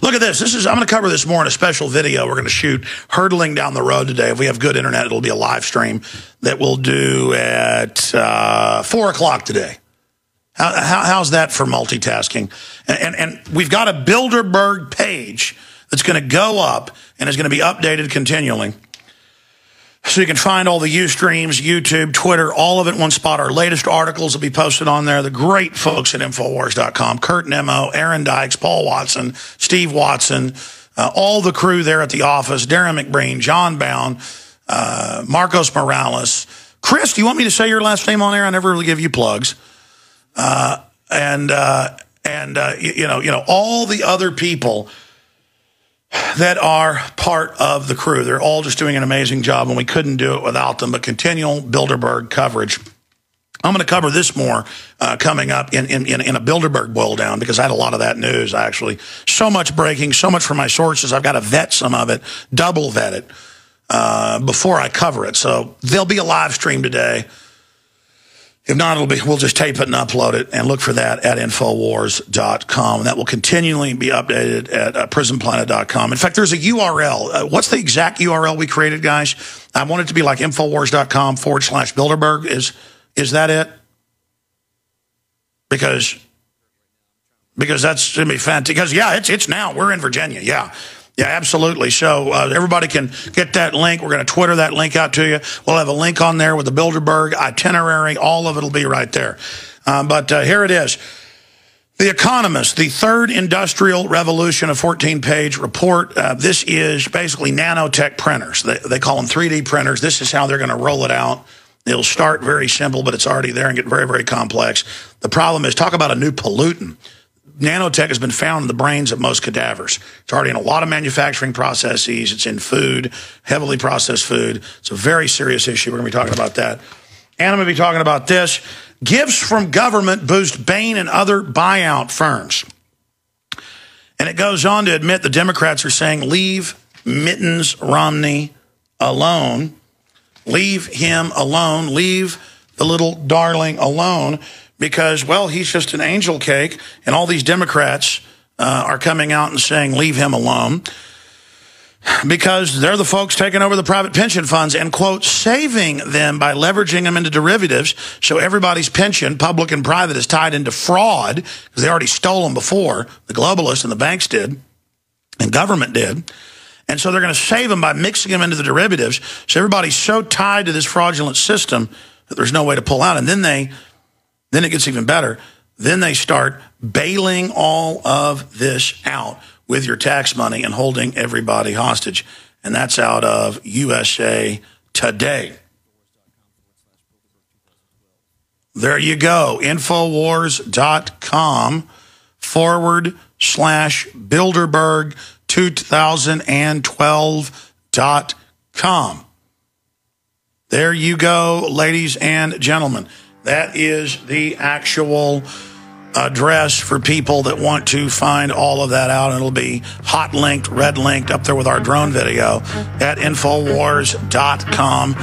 Look at this. I'm going to cover this more in a special video we're going to shoot hurtling down the road today. If we have good internet, it'll be a live stream that we'll do at 4 o'clock today. How's that for multitasking? And we've got a Bilderberg page that's going to go up and is going to be updated continually. So you can find all the Ustreams, YouTube, Twitter, all of it in one spot. Our latest articles will be posted on there. The great folks at Infowars.com, Kurt Nemo, Aaron Dykes, Paul Watson, Steve Watson, all the crew there at the office, Darren McBreen, John Bound, Marcos Morales. Chris, do you want me to say your last name on air? I never really give you plugs. You know, all the other people that are part of the crew. They're all just doing an amazing job, and we couldn't do it without them. But continual Bilderberg coverage. I'm going to cover this more coming up in a Bilderberg boil down, because I had a lot of that news, actually. So much breaking, so much from my sources. I've got to vet some of it, double vet it before I cover it. So there'll be a live stream today. If not, we'll just tape it and upload it, and look for that at Infowars.com. That will continually be updated at PrisonPlanet.com. In fact, there's a URL. What's the exact URL we created, guys? I want it to be like Infowars.com/Bilderberg. Is that it? Because that's going to be fantastic. Because, yeah, it's now. We're in Virginia, yeah. Yeah, absolutely. So everybody can get that link. We're going to Twitter that link out to you. We'll have a link on there with the Bilderberg itinerary. All of it will be right there. But here it is. The Economist, the third industrial revolution, a 14-page report. This is basically nanotech printers. They call them 3D printers. This is how they're going to roll it out. It'll start very simple, but it's already there and get very, very complex. The problem is, talk about a new pollutant. Nanotech has been found in the brains of most cadavers. It's already in a lot of manufacturing processes. It's in food, heavily processed food. It's a very serious issue. We're going to be talking about that. And I'm going to be talking about this. Gifts from government boost Bain and other buyout firms. And it goes on to admit the Democrats are saying, leave Mittens Romney alone. Leave him alone. Leave the little darling alone. Because, well, he's just an angel cake, and all these Democrats are coming out and saying, leave him alone, because they're the folks taking over the private pension funds and, quote, saving them by leveraging them into derivatives, so everybody's pension, public and private, is tied into fraud, because they already stole them before. The globalists and the banks did, and government did. And so they're going to save them by mixing them into the derivatives, so everybody's so tied to this fraudulent system that there's no way to pull out. And then it gets even better. Then they start bailing all of this out with your tax money and holding everybody hostage. And that's out of USA Today. There you go. Infowars.com/Bilderberg 2012.com. There you go, ladies and gentlemen. That is the actual address for people that want to find all of that out. And it'll be hot linked, red linked up there with our drone video at Infowars.com.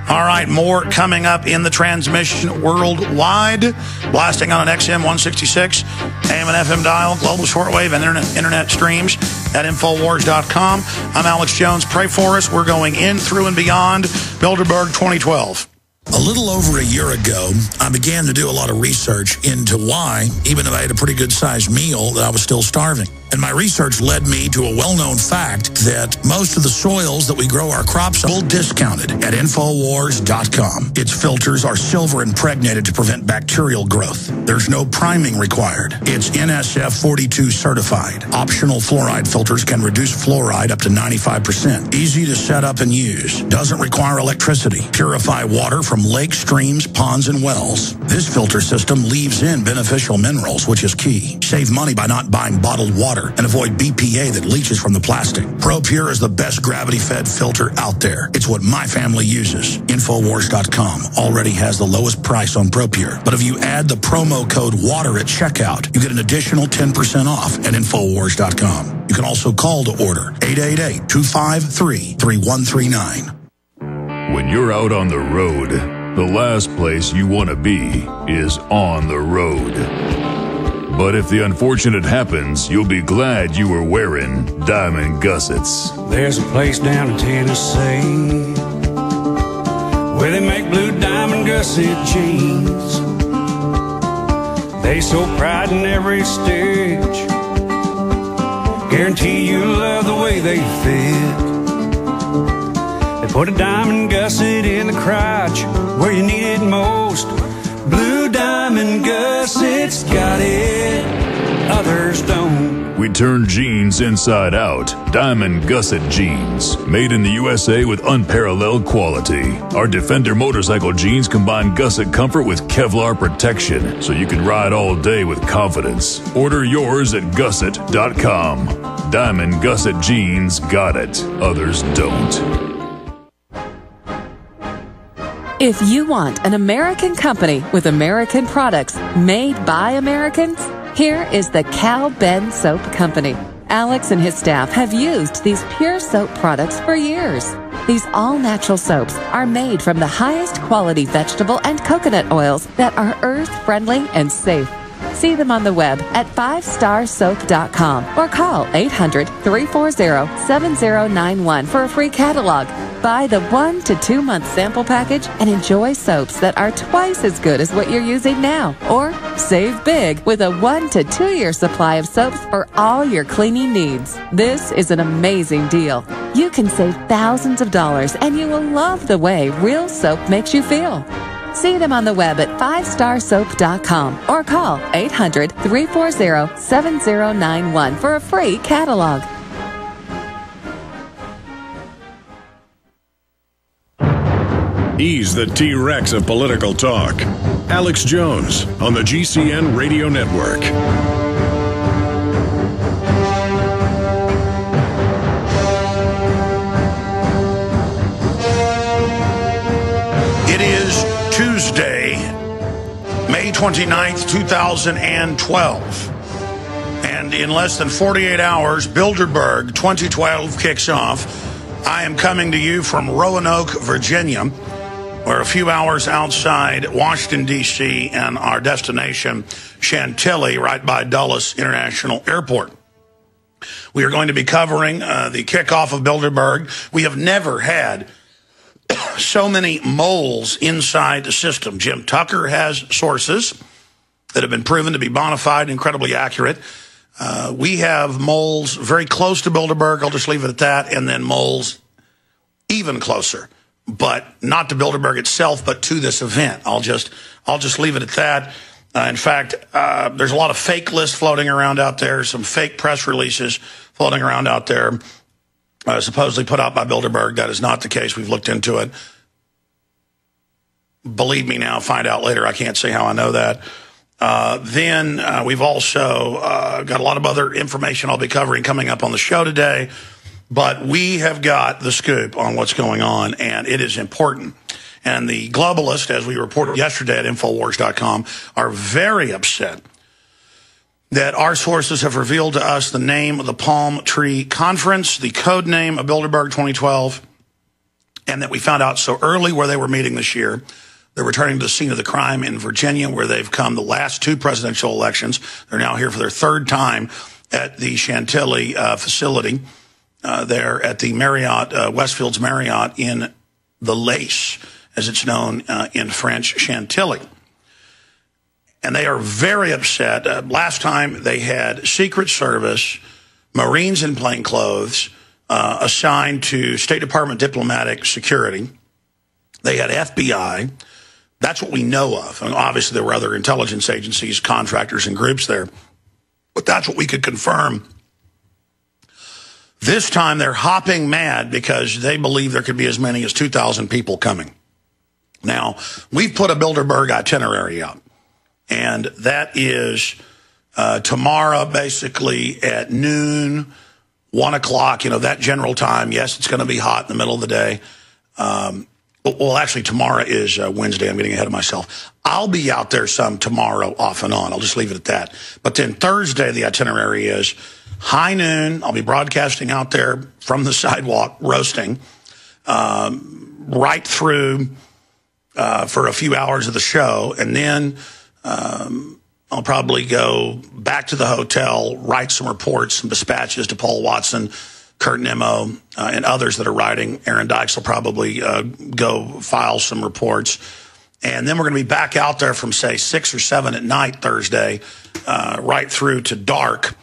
All right, more coming up in the transmission worldwide. Blasting on an XM 166, AM and FM dial, global shortwave, and internet streams at Infowars.com. I'm Alex Jones. Pray for us. We're going in, through, and beyond Bilderberg 2012. A little over a year ago, I began to do a lot of research into why, even if I had a pretty good-sized meal, that I was still starving. And my research led me to a well-known fact that most of the soils that we grow our crops on are discounted at Infowars.com. Its filters are silver impregnated to prevent bacterial growth. There's no priming required. It's NSF 42 certified. Optional fluoride filters can reduce fluoride up to 95%. Easy to set up and use. Doesn't require electricity. Purify water from lakes, streams, ponds, and wells. This filter system leaves in beneficial minerals, which is key. Save money by not buying bottled water and avoid BPA that leaches from the plastic. ProPure is the best gravity-fed filter out there. It's what my family uses. Infowars.com already has the lowest price on ProPure. But if you add the promo code WATER at checkout, you get an additional 10% off at Infowars.com. You can also call to order 888-253-3139. When you're out on the road, the last place you want to be is on the road. But if the unfortunate happens, you'll be glad you were wearing diamond gussets. There's a place down in Tennessee where they make blue diamond gusset jeans. They so pride in every stitch, guarantee you love the way they fit. They put a diamond gusset in the crotch where you need it most. Blue diamond gussets got it, others don't. We turn jeans inside out. Diamond gusset jeans. Made in the USA with unparalleled quality. Our Defender motorcycle jeans combine gusset comfort with Kevlar protection, so you can ride all day with confidence. Order yours at gusset.com. Diamond gusset jeans got it. Others don't. If you want an American company with American products made by Americans, here is the Cal Ben Soap Company. Alex and his staff have used these pure soap products for years. These all-natural soaps are made from the highest quality vegetable and coconut oils that are earth-friendly and safe. See them on the web at 5starsoap.com or call 800-340-7091 for a free catalog. Buy the 1 to 2 month sample package and enjoy soaps that are twice as good as what you're using now. Or save big with a 1 to 2 year supply of soaps for all your cleaning needs. This is an amazing deal. You can save thousands of dollars and you will love the way real soap makes you feel. See them on the web at 5starsoap.com or call 800-340-7091 for a free catalog. He's the T-Rex of political talk. Alex Jones on the GCN Radio Network. It is Tuesday, May 29th, 2012. And in less than 48 hours, Bilderberg 2012 kicks off. I am coming to you from Roanoke, Virginia. We're a few hours outside Washington, D.C., and our destination, Chantilly, right by Dulles International Airport. We are going to be covering the kickoff of Bilderberg. We have never had so many moles inside the system. Jim Tucker has sources that have been proven to be bona fide, incredibly accurate. We have moles very close to Bilderberg. I'll just leave it at that. And then moles even closer, but not to Bilderberg itself, but to this event. I'll just leave it at that. In fact, there's a lot of fake lists floating around out there, some fake press releases floating around out there, supposedly put out by Bilderberg. That is not the case. We've looked into it. Believe me now, find out later. I can't say how I know that. Then we've also got a lot of other information I'll be covering coming up on the show today. But we have got the scoop on what's going on, and it is important. And the globalists, as we reported yesterday at Infowars.com, are very upset that our sources have revealed to us the name of the Palm Tree Conference, the code name of Bilderberg 2012, and that we found out so early where they were meeting this year. They're returning to the scene of the crime in Virginia, where they've come the last 2 presidential elections. They're now here for their 3rd time at the Chantilly facility. There at the Marriott, Westfield's Marriott in the Lace, as it's known in French, Chantilly. And they are very upset. Last time they had Secret Service, Marines in plain clothes, assigned to State Department diplomatic security. They had FBI. That's what we know of. And obviously there were other intelligence agencies, contractors, and groups there. But that's what we could confirm. This time they're hopping mad because they believe there could be as many as 2,000 people coming. Now, we've put a Bilderberg itinerary up, and that is tomorrow basically at noon, 1 o'clock, that general time. Yes, it's going to be hot in the middle of the day. Well, actually, tomorrow is Wednesday. I'm getting ahead of myself. I'll be out there some tomorrow off and on. I'll just leave it at that. But then Thursday, the itinerary is high noon. I'll be broadcasting out there from the sidewalk, roasting, right through for a few hours of the show. And then I'll probably go back to the hotel, write some reports, some dispatches to Paul Watson, Kurt Nimmo, and others that are writing. Aaron Dykes will probably go file some reports. And then we're going to be back out there from, say, 6 or 7 at night Thursday, right through to dark.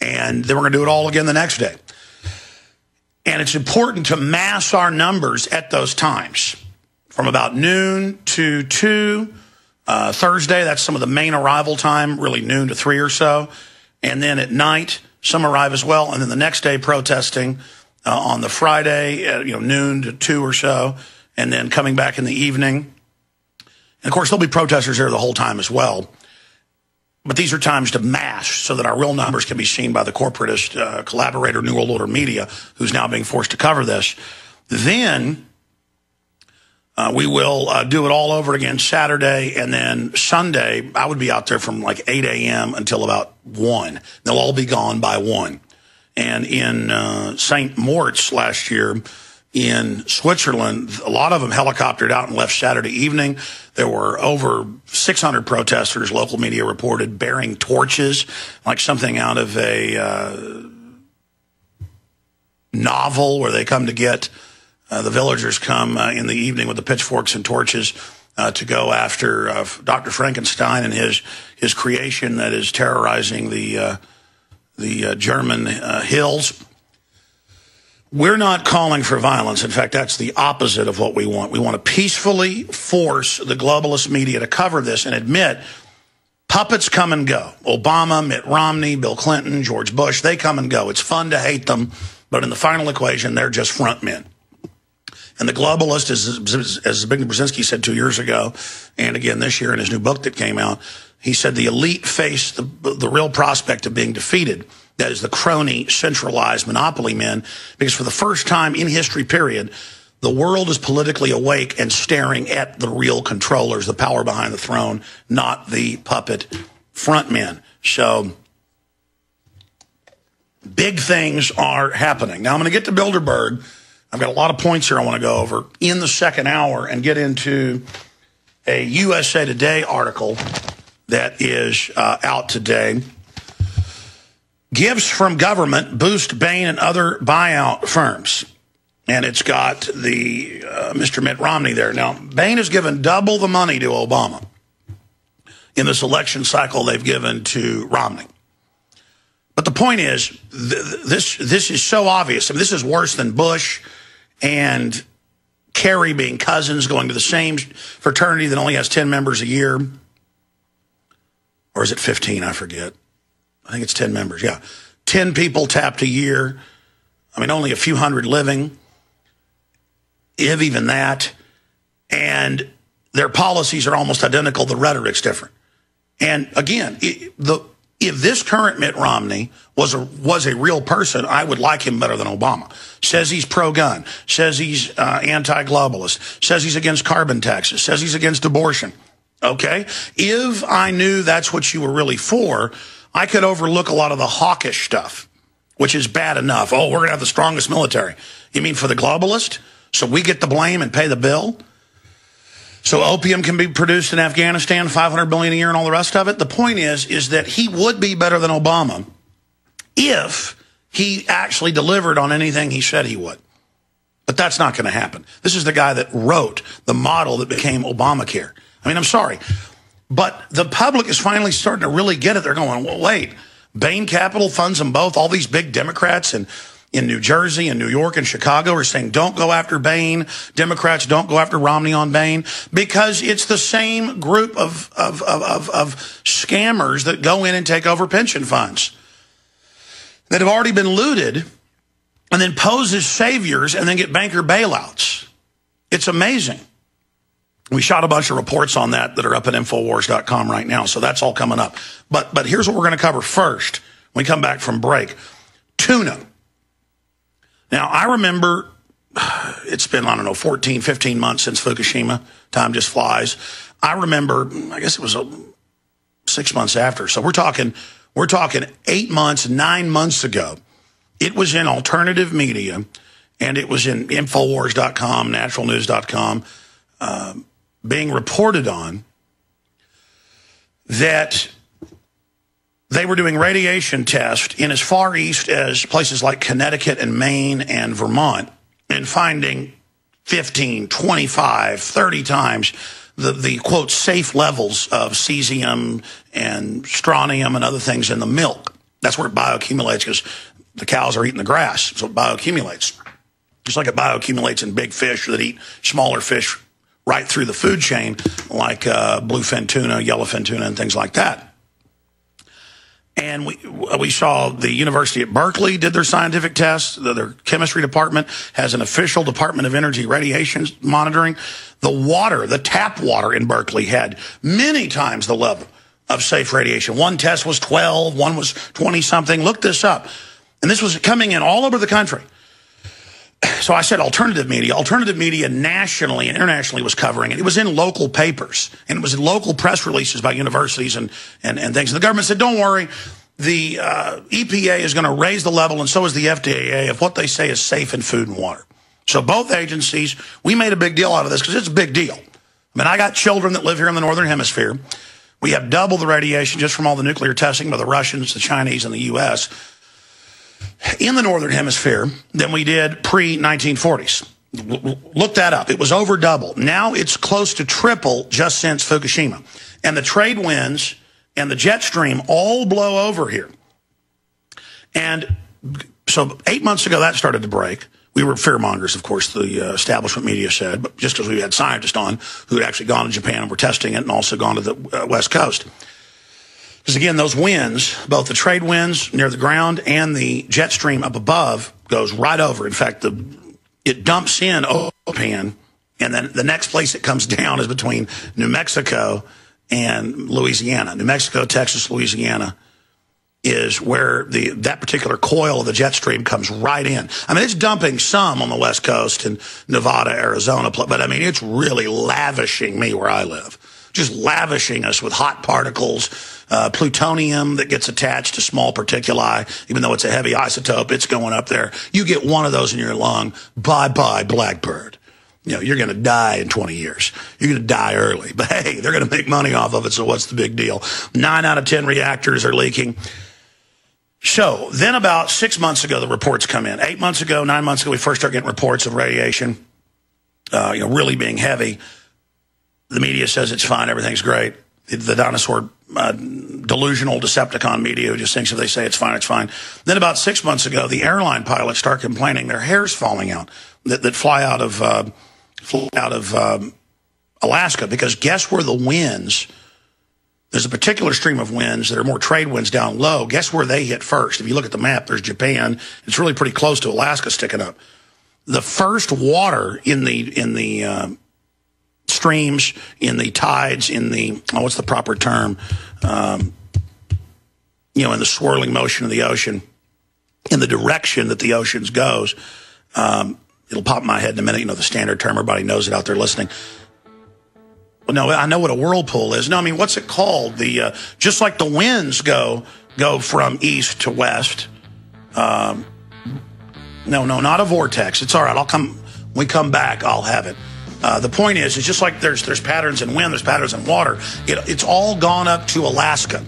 And then we're going to do it all again the next day. And it's important to mass our numbers at those times. From about noon to 2, Thursday, that's some of the main arrival time, really noon to 3 or so. And then at night, some arrive as well. And then the next day, protesting on the Friday, at, noon to 2 or so. And then coming back in the evening. And, of course, there'll be protesters there the whole time as well. But these are times to mass so that our real numbers can be seen by the corporatist collaborator, New World Order Media, who's now being forced to cover this. Then we will do it all over again Saturday, and then Sunday, I would be out there from like 8 a.m. until about 1. They'll all be gone by 1. And in St. Moritz last year in Switzerland, a lot of them helicoptered out and left Saturday evening. There were over 600 protesters, local media reported, bearing torches, like something out of a novel where they come to get, the villagers come in the evening with the pitchforks and torches to go after Dr. Frankenstein and his creation that is terrorizing the German hills. We're not calling for violence. In fact, that's the opposite of what we want. We want to peacefully force the globalist media to cover this and admit puppets come and go. Obama, Mitt Romney, Bill Clinton, George Bush, they come and go. It's fun to hate them, but in the final equation, they're just front men. And the globalist, as Zbigniew Brzezinski said 2 years ago, and again this year in his new book that came out, he said the elite face the real prospect of being defeated. That is the crony, centralized monopoly men, because for the first time in history, period, the world is politically awake and staring at the real controllers, the power behind the throne, not the puppet front men. So big things are happening. Now I'm going to get to Bilderberg. I've got a lot of points here I want to go over in the second hour and get into a USA Today article that is out today. Gifts from government boost Bain and other buyout firms. And it's got the Mr. Mitt Romney there. Now, Bain has given double the money to Obama in this election cycle they've given to Romney. But the point is, this is so obvious. I mean, this is worse than Bush and Kerry being cousins, going to the same fraternity that only has 10 members a year. Or is it 15? I forget. I think it's 10 members, yeah. 10 people tapped a year. I mean, only a few hundred living, if even that. And their policies are almost identical. The rhetoric's different. And again, if this current Mitt Romney was a real person, I would like him better than Obama. Says he's pro-gun, says he's anti-globalist, says he's against carbon taxes, says he's against abortion. Okay? If I knew that's what you were really for, I could overlook a lot of the hawkish stuff, which is bad enough. Oh, we're going to have the strongest military. You mean for the globalist? So we get the blame and pay the bill? So opium can be produced in Afghanistan, $500 billion a year and all the rest of it? The point is that he would be better than Obama if he actually delivered on anything he said he would. But that's not going to happen. This is the guy that wrote the model that became Obamacare. I mean, I'm sorry. But the public is finally starting to really get it. They're going, well, wait, Bain Capital funds them both. All these big Democrats in New Jersey and New York and Chicago are saying, don't go after Bain. Democrats, don't go after Romney on Bain, because it's the same group of scammers that go in and take over pension funds that have already been looted and then pose as saviors and then get banker bailouts. It's amazing. We shot a bunch of reports on that are up at Infowars.com right now, so that's all coming up. But here's what we're going to cover first when we come back from break. Tuna. Now, I remember it's been, 14, 15 months since Fukushima. Time just flies. I remember, I guess it was 6 months after. So we're talking 8 months, 9 months ago. It was in alternative media, and it was in Infowars.com, naturalnews.com, being reported on that they were doing radiation tests in as far east as places like Connecticut and Maine and Vermont, and finding 15, 25, 30 times the quote, safe levels of cesium and strontium and other things in the milk. That's where it bioaccumulates, because the cows are eating the grass, so it bioaccumulates. Just like it bioaccumulates in big fish that eat smaller fish right through the food chain, like bluefin tuna, yellowfin tuna, and things like that. And we saw the University at Berkeley did their scientific tests. Their chemistry department has an official Department of Energy radiation monitoring. The water, the tap water in Berkeley had many times the level of safe radiation. One test was 12, one was 20-something. Look this up. And this was coming in all over the country. So I said alternative media. Alternative media nationally and internationally was covering it. It was in local papers, and it was in local press releases by universities and things. And the government said, don't worry, the EPA is going to raise the level, and so is the FDA, of what they say is safe in food and water. So both agencies, we made a big deal out of this because it's a big deal. I mean, I got children that live here in the Northern Hemisphere. We have double the radiation just from all the nuclear testing by the Russians, the Chinese, and the U.S. in the Northern Hemisphere than we did pre-1940s. Look that up. It was over double. Now it's close to triple just since Fukushima. And the trade winds and the jet stream all blow over here. And so 8 months ago, that started to break. We were fearmongers, of course, the establishment media said, but just because we had scientists on who had actually gone to Japan and were testing it and also gone to the West Coast. Because, again, those winds, both the trade winds near the ground and the jet stream up above, goes right over. In fact, it dumps in Japan, and then the next place it comes down is between New Mexico and Louisiana. New Mexico, Texas, Louisiana is where that particular coil of the jet stream comes right in. I mean, it's dumping some on the West Coast and Nevada, Arizona, but, I mean, it's really lavishing me where I live. Just lavishing us with hot particles, plutonium that gets attached to small particuli. Even though it's a heavy isotope, it's going up there. You get one of those in your lung, bye-bye, Blackbird. You know, you're going to die in 20 years. You're going to die early. But, hey, they're going to make money off of it, so what's the big deal? 9 out of 10 reactors are leaking. So then about 6 months ago, the reports come in. 8 months ago, 9 months ago, we first start getting reports of radiation, really being heavy. The media says it's fine, everything's great. The dinosaur, delusional Decepticon media who just thinks if they say it's fine, it's fine. Then about 6 months ago, the airline pilots start complaining their hair's falling out that fly out of Alaska, because guess where the winds, there's a particular stream of winds that are more trade winds down low. Guess where they hit first? If you look at the map, there's Japan. It's really pretty close to Alaska sticking up. The first water in the streams, in the tides, in the, what's the proper term? In the swirling motion of the ocean, in the direction that the oceans goes. It'll pop in my head in a minute. The standard term, everybody knows it out there listening. Well, no, I know what a whirlpool is. No, I mean, what's it called? Just like the winds go from east to west. No, not a vortex. It's all right. When we come back, I'll have it. The point is, it's just like there's patterns in wind, there's patterns in water. It's all gone up to Alaska.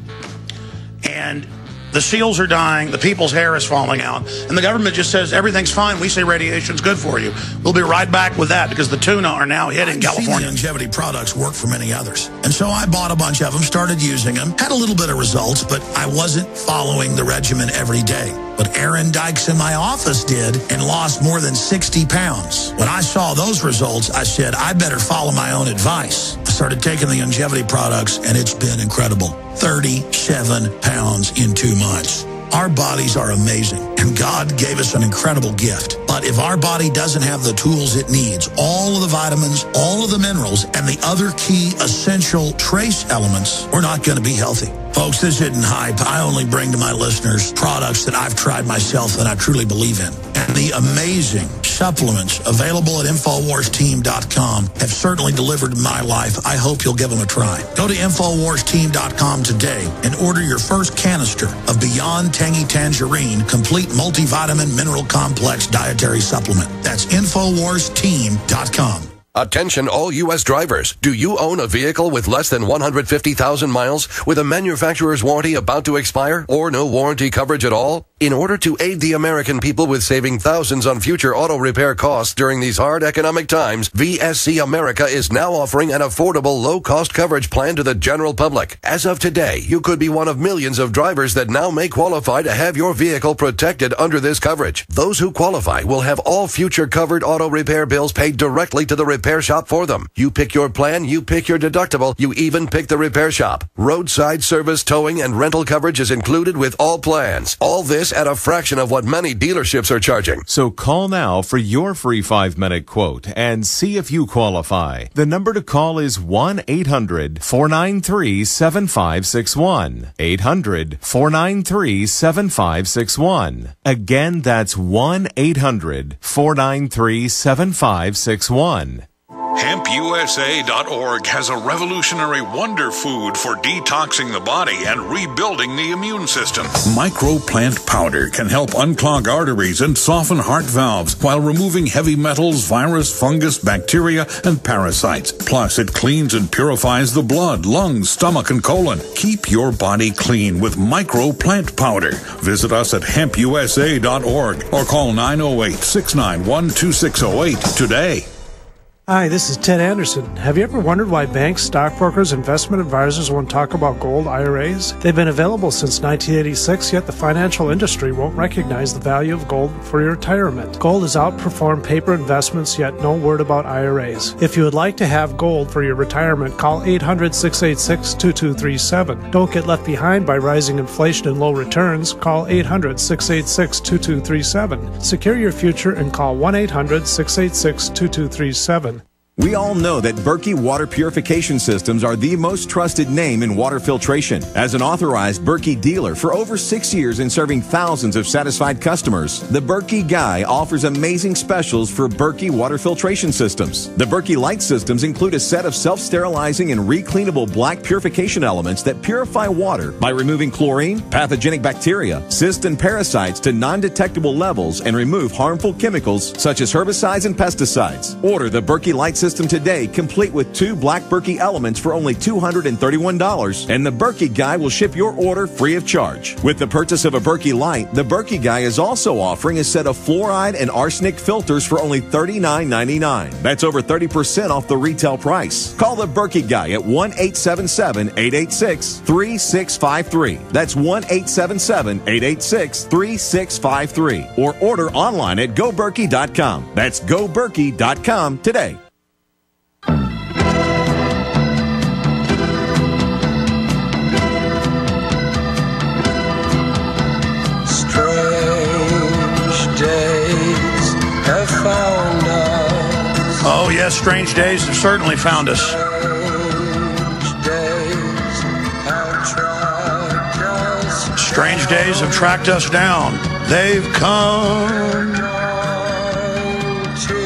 And the seals are dying, the people's hair is falling out, and the government just says everything's fine. We say radiation's good for you. We'll be right back with that, because the tuna are now hitting California. Longevity products work for many others. And so I bought a bunch of them, started using them, had a little bit of results, but I wasn't following the regimen every day. But Aaron Dykes in my office did, and lost more than 60 pounds. When I saw those results, I said, I better follow my own advice. I started taking the longevity products, and it's been incredible. 37 pounds in 2 months. Our bodies are amazing, and God gave us an incredible gift. But if our body doesn't have the tools it needs, all of the vitamins, all of the minerals, and the other key essential trace elements, we're not going to be healthy. Folks, this isn't hype. I only bring to my listeners products that I've tried myself and I truly believe in. And the amazing supplements available at InfoWarsTeam.com have certainly delivered in my life. I hope you'll give them a try. Go to InfoWarsTeam.com today and order your first canister of Beyond Tangy Tangerine Complete Multivitamin Mineral Complex Dietary Supplement. That's InfoWarsTeam.com. Attention all U.S. drivers. Do you own a vehicle with less than 150,000 miles with a manufacturer's warranty about to expire or no warranty coverage at all? In order to aid the American people with saving thousands on future auto repair costs during these hard economic times, VSC America is now offering an affordable low-cost coverage plan to the general public. As of today, you could be one of millions of drivers that now may qualify to have your vehicle protected under this coverage. Those who qualify will have all future covered auto repair bills paid directly to the repair shop for them. You pick your plan, you pick your deductible, you even pick the repair shop. Roadside service, towing, and rental coverage is included with all plans. All this at a fraction of what many dealerships are charging. So call now for your free 5-minute quote and see if you qualify. The number to call is 1-800-493-7561. 800-493-7561. Again, that's 1-800-493-7561. HempUSA.org has a revolutionary wonder food for detoxing the body and rebuilding the immune system. Microplant powder can help unclog arteries and soften heart valves while removing heavy metals, virus, fungus, bacteria, and parasites. Plus, it cleans and purifies the blood, lungs, stomach, and colon. Keep your body clean with Microplant powder. Visit us at HempUSA.org or call 908-691-2608 today. Hi, this is Ted Anderson. Have you ever wondered why banks, stockbrokers, investment advisors won't talk about gold IRAs? They've been available since 1986, yet the financial industry won't recognize the value of gold for your retirement. Gold has outperformed paper investments, yet no word about IRAs. If you would like to have gold for your retirement, call 800-686-2237. Don't get left behind by rising inflation and low returns. Call 800-686-2237. Secure your future and call 1-800-686-2237. We all know that Berkey Water Purification Systems are the most trusted name in water filtration. As an authorized Berkey dealer for over 6 years and serving thousands of satisfied customers, the Berkey Guy offers amazing specials for Berkey Water Filtration Systems. The Berkey Light Systems include a set of self-sterilizing and recleanable black purification elements that purify water by removing chlorine, pathogenic bacteria, cysts, and parasites to non-detectable levels and remove harmful chemicals such as herbicides and pesticides. Order the Berkey Light System today, complete with 2 black Berkey elements for only $231, and the Berkey Guy will ship your order free of charge. With the purchase of a Berkey Light, the Berkey Guy is also offering a set of fluoride and arsenic filters for only $39.99. That's over 30% off the retail price. Call the Berkey Guy at 1-877-886-3653. That's 1-877-886-3653. Or order online at GoBerkey.com. That's GoBerkey.com today. Oh, yes, strange days have certainly found us. Strange days have tracked us down. They've come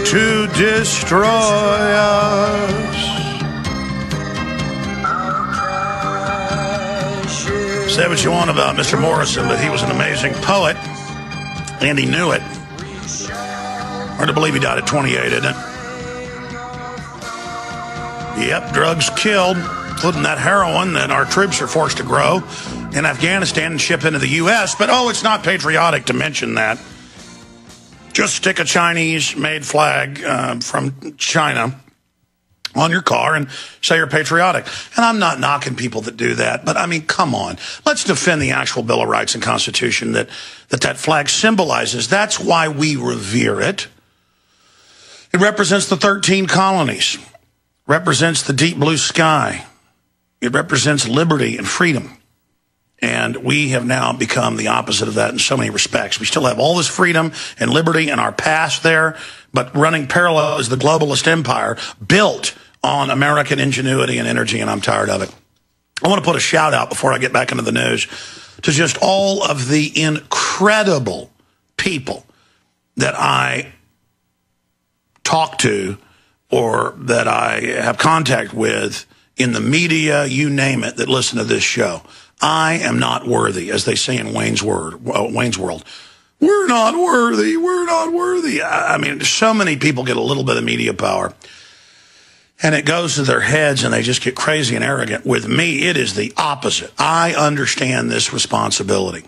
to destroy us. Say what you want about Mr. Morrison, but he was an amazing poet, and he knew it. Hard to believe he died at 28, isn't it? Yep, drugs killed, including that heroin that our troops are forced to grow in Afghanistan and ship into the U.S. But, it's not patriotic to mention that. Just stick a Chinese-made flag from China on your car and say you're patriotic. And I'm not knocking people that do that, but, come on. Let's defend the actual Bill of Rights and Constitution that flag symbolizes. That's why we revere it. It represents the 13 colonies. Represents the deep blue sky. It represents liberty and freedom. And we have now become the opposite of that in so many respects. We still have all this freedom and liberty in our past there, but running parallel is the globalist empire built on American ingenuity and energy, and I'm tired of it. I want to put a shout out before I get back into the news to just all of the incredible people that I talk to or that I have contact with in the media, you name it, that listen to this show. I am not worthy, as they say in Wayne's World. We're not worthy. We're not worthy. So many people get a little bit of media power. and it goes to their heads and they just get crazy and arrogant. With me, it is the opposite. I understand this responsibility.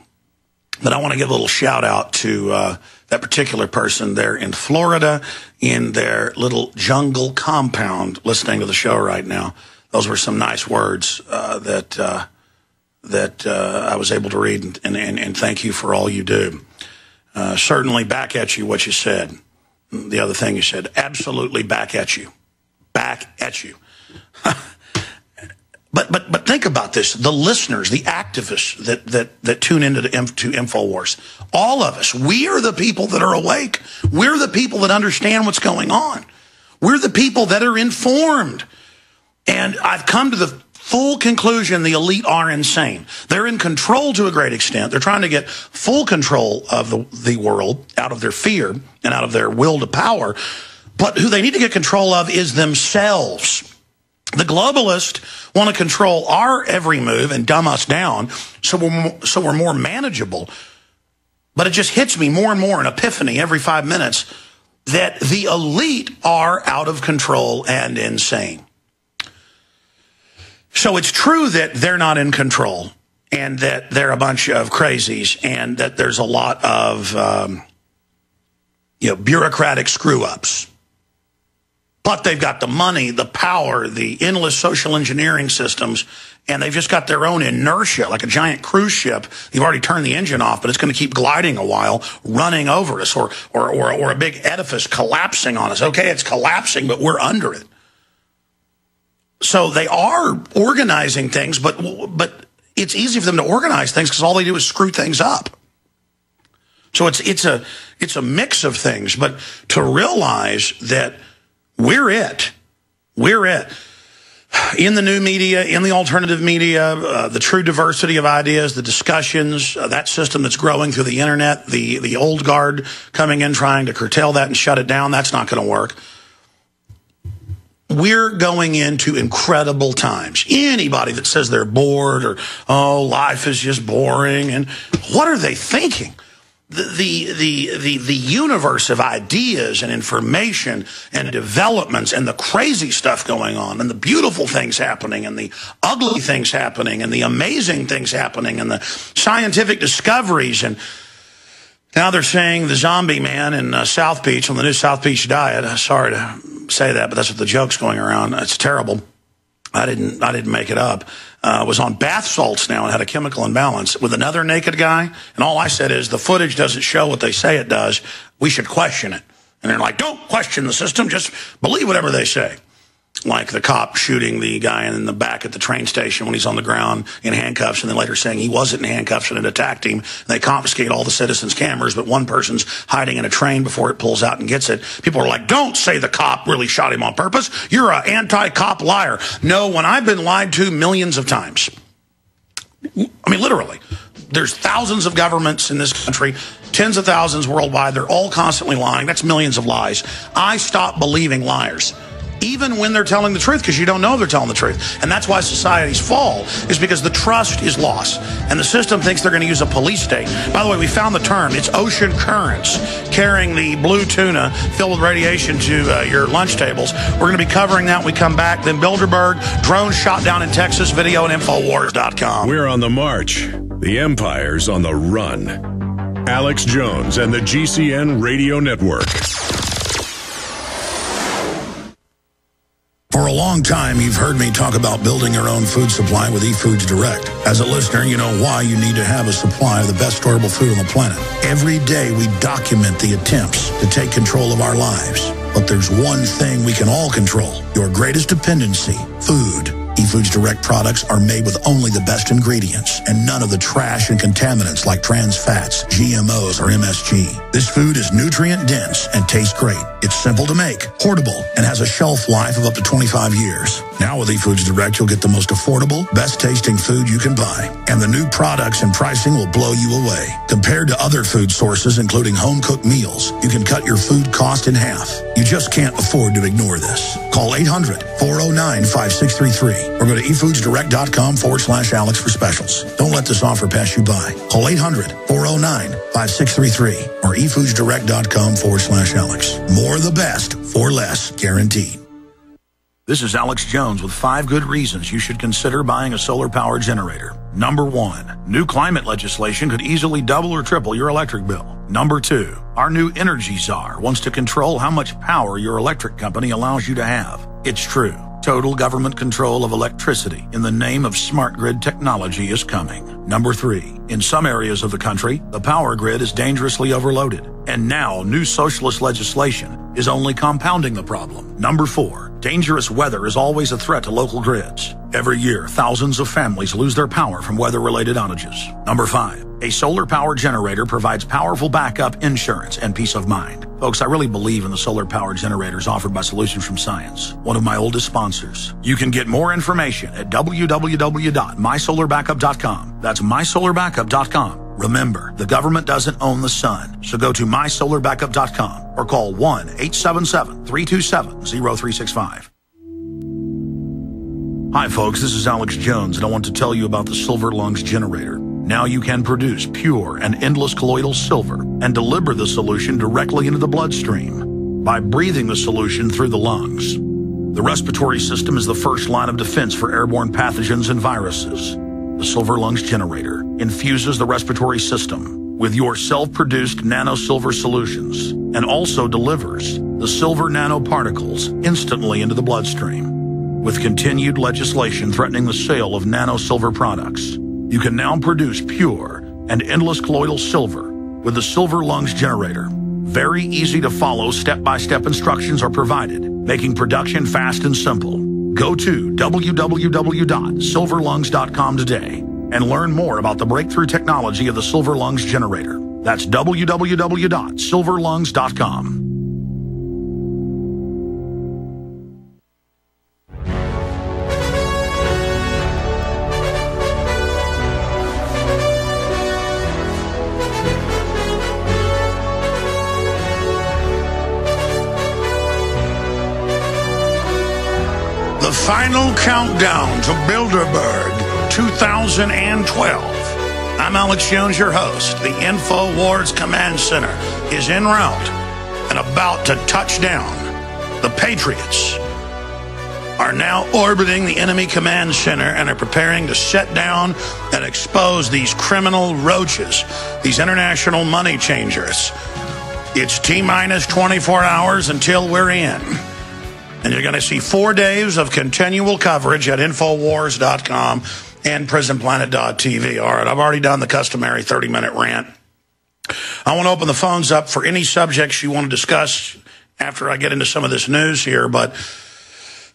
But I want to give a little shout out to that particular person there in Florida in their little jungle compound listening to the show right now. Those were some nice words that I was able to read, and thank you for all you do. Certainly back at you what you said. The other thing you said, absolutely back at you. Back at you. But think about this. The listeners, the activists that tune into InfoWars, all of us, we are the people that are awake. We're the people that understand what's going on. We're the people that are informed. And I've come to the full conclusion the elite are insane. They're in control to a great extent. They're trying to get full control of the world out of their fear and out of their will to power. But who they need to get control of is themselves. The globalists want to control our every move and dumb us down so we're more manageable. But it just hits me more and more, an epiphany every 5 minutes, that the elite are out of control and insane. So it's true that they're not in control and that they're a bunch of crazies and that there's a lot of bureaucratic screw-ups. But they've got the money, the power, the endless social engineering systems, and they've just got their own inertia, like a giant cruise ship. You've already turned the engine off, but it's going to keep gliding a while, running over us, or a big edifice collapsing on us. Okay, it's collapsing, but we're under it. So they are organizing things, but it's easy for them to organize things because all they do is screw things up. So it's a mix of things, but to realize that we're it. In the new media, in the alternative media, the true diversity of ideas, the discussions, that system that's growing through the internet, the old guard coming in trying to curtail that and shut it down, that's not going to work. We're going into incredible times. Anybody that says they're bored or, oh, life is just boring, and what are they thinking? The universe of ideas and information and developments and the crazy stuff going on and the beautiful things happening and the ugly things happening and the amazing things happening and the scientific discoveries. And now they're saying the zombie man in South Beach on the new South Beach diet. Sorry to say that, but that's what the joke's going around. It's terrible. I didn't make it up. Was on bath salts now and had a chemical imbalance with another naked guy. And all I said is the footage doesn't show what they say it does. We should question it. And they're like, don't question the system. Just believe whatever they say. Like the cop shooting the guy in the back at the train station when he's on the ground in handcuffs, and then later saying he wasn't in handcuffs and it attacked him. And they confiscate all the citizens' cameras, but one person's hiding in a train before it pulls out and gets it. People are like, don't say the cop really shot him on purpose. You're an anti-cop liar. No, when I've been lied to millions of times. I mean, literally. There's thousands of governments in this country, tens of thousands worldwide. They're all constantly lying. That's millions of lies. I stop believing liars, even when they're telling the truth, because you don't know they're telling the truth. And that's why societies fall, is because the trust is lost. And the system thinks they're going to use a police state. By the way, we found the term. It's ocean currents carrying the blue tuna filled with radiation to your lunch tables. We're going to be covering that when we come back. Then Bilderberg, drone shot down in Texas, video at Infowars.com. We're on the march. The empire's on the run. Alex Jones and the GCN Radio Network. For a long time, you've heard me talk about building your own food supply with eFoods Direct. As a listener, you know why you need to have a supply of the best storable food on the planet. Every day, we document the attempts to take control of our lives. But there's one thing we can all control: your greatest dependency, food. eFoods Direct products are made with only the best ingredients and none of the trash and contaminants like trans fats, GMOs, or MSG. This food is nutrient dense and tastes great. It's simple to make, portable, and has a shelf life of up to 25 years. Now with eFoods Direct, you'll get the most affordable, best tasting food you can buy. And the new products and pricing will blow you away. Compared to other food sources, including home-cooked meals, you can cut your food cost in half. You just can't afford to ignore this. Call 800-409-5633 or go to efoodsdirect.com/Alex for specials. Don't let this offer pass you by. Call 800-409-5633 or efoodsdirect.com/Alex. More of the best for less, guaranteed. This is Alex Jones with 5 good reasons you should consider buying a solar power generator. Number 1, new climate legislation could easily double or triple your electric bill. Number 2, our new energy czar wants to control how much power your electric company allows you to have. It's true. Total government control of electricity in the name of smart grid technology is coming. Number 3, in some areas of the country, the power grid is dangerously overloaded. And now, new socialist legislation is only compounding the problem. Number 4, dangerous weather is always a threat to local grids. Every year, thousands of families lose their power from weather-related outages. Number 5, a solar power generator provides powerful backup insurance and peace of mind. Folks, I really believe in the solar power generators offered by Solutions from Science, one of my oldest sponsors. You can get more information at www.mysolarbackup.com. That's mysolarbackup.com. Remember, the government doesn't own the sun, so go to mysolarbackup.com or call 1-877-327-0365. Hi folks, this is Alex Jones, and I want to tell you about the Silver Lungs generator. Now you can produce pure and endless colloidal silver and deliver the solution directly into the bloodstream by breathing the solution through the lungs. The respiratory system is the first line of defense for airborne pathogens and viruses. The Silver Lungs generator infuses the respiratory system with your self-produced nano-silver solutions and also delivers the silver nanoparticles instantly into the bloodstream. With continued legislation threatening the sale of nano-silver products, you can now produce pure and endless colloidal silver with the Silver Lungs generator. Very easy to follow step-by-step instructions are provided, making production fast and simple. Go to www.silverlungs.com today and learn more about the breakthrough technology of the Silver Lungs generator. That's www.silverlungs.com. Final countdown to Bilderberg 2012. I'm Alex Jones, your host. The InfoWars Command Center is en route and about to touch down. The Patriots are now orbiting the enemy command center and are preparing to set down and expose these criminal roaches, these international money changers. It's T-minus 24 hours until we're in. And you're going to see 4 days of continual coverage at Infowars.com and PrisonPlanet.tv. All right, I've already done the customary 30-minute rant. I want to open the phones up for any subjects you want to discuss after I get into some of this news here. But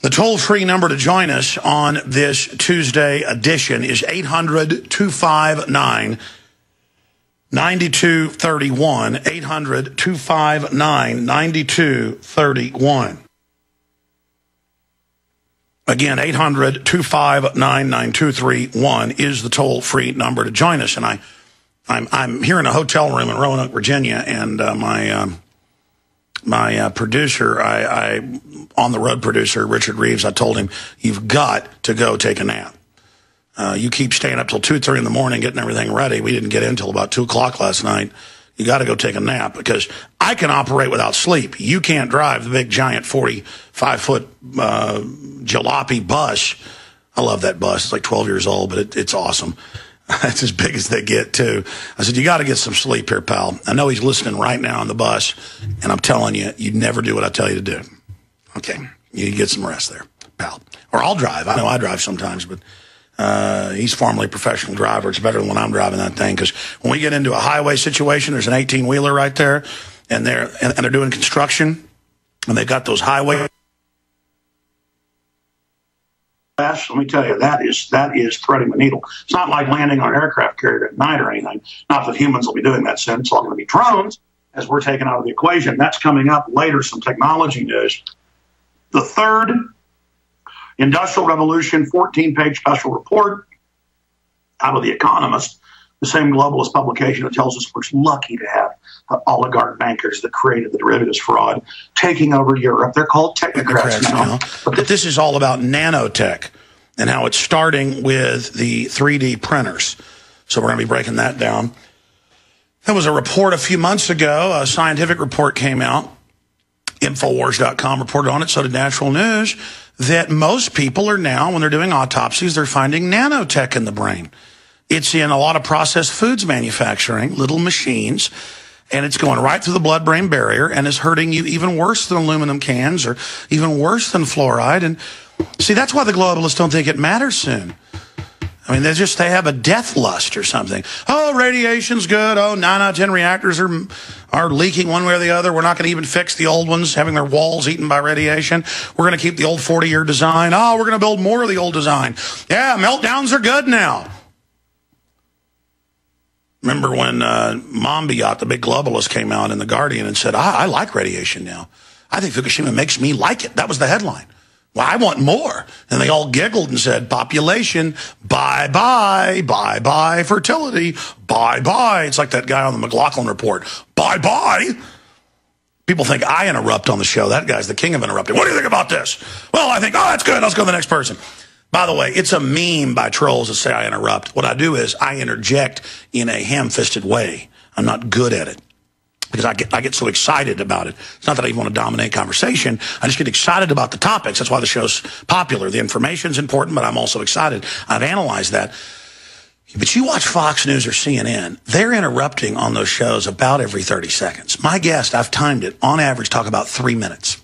the toll-free number to join us on this Tuesday edition is 800-259-9231. 800-259-9231. Again, 800-259-9231 is the toll-free number to join us. And I'm here in a hotel room in Roanoke, Virginia, and my producer, on-the-road producer, Richard Reeves, I told him, you've got to go take a nap. You keep staying up till 2, 3 in the morning getting everything ready. We didn't get in until about 2 o'clock last night. You got to go take a nap because I can operate without sleep. You can't drive the big, giant 45-foot jalopy bus. I love that bus. It's like 12 years old, but it's awesome. It's as big as they get, too. I said, you got to get some sleep here, pal. I know he's listening right now on the bus, and I'm telling you, you never do what I tell you to do. Okay, you get some rest there, pal. Or I'll drive. I know I drive sometimes, but he's formerly a professional driver. It's better than when I'm driving that thing, because when we get into a highway situation, there's an 18-wheeler right there, and they're doing construction, and they've got those highway. Let me tell you, that is threading the needle. It's not like landing on an aircraft carrier at night or anything. Not that humans will be doing that soon. It's all going to be drones as we're taken out of the equation. That's coming up later, some technology news. The third Industrial Revolution 14-page special report out of The Economist, the same globalist publication that tells us we're lucky to have oligarch bankers that created the derivatives fraud taking over Europe. They're called technocrats now. But this is all about nanotech and how it's starting with the 3D printers. So we're going to be breaking that down. There was a report a few months ago, a scientific report came out. Infowars.com reported on it, so did Natural News, that most people are now, when they're doing autopsies, they're finding nanotech in the brain. It's in a lot of processed foods manufacturing, little machines, and it's going right through the blood-brain barrier and is hurting you even worse than aluminum cans or even worse than fluoride. And see, that's why the globalists don't think it matters soon. I mean, they have a death lust or something. Oh, radiation's good. Oh, 9 out of 10 reactors are leaking one way or the other. We're not going to even fix the old ones, having their walls eaten by radiation. We're going to keep the old 40-year design. Oh, we're going to build more of the old design. Yeah, meltdowns are good now. Remember when Monbiot, the big globalist, came out in The Guardian and said, I like radiation now. I think Fukushima makes me like it. That was the headline. Well, I want more. And they all giggled and said, population, bye-bye, bye-bye, fertility, bye-bye. It's like that guy on the McLaughlin Report, bye-bye. People think I interrupt on the show. That guy's the king of interrupting. What do you think about this? Well, I think, oh, that's good. Let's go to the next person. By the way, it's a meme by trolls that say I interrupt. What I do is I interject in a ham-fisted way. I'm not good at it, because I get so excited about it. It's not that I even want to dominate conversation. I just get excited about the topics. That's why the show's popular. The information's important, but I'm also excited. I've analyzed that. But you watch Fox News or CNN, they're interrupting on those shows about every 30 seconds. My guest, I've timed it, on average, talk about 3 minutes.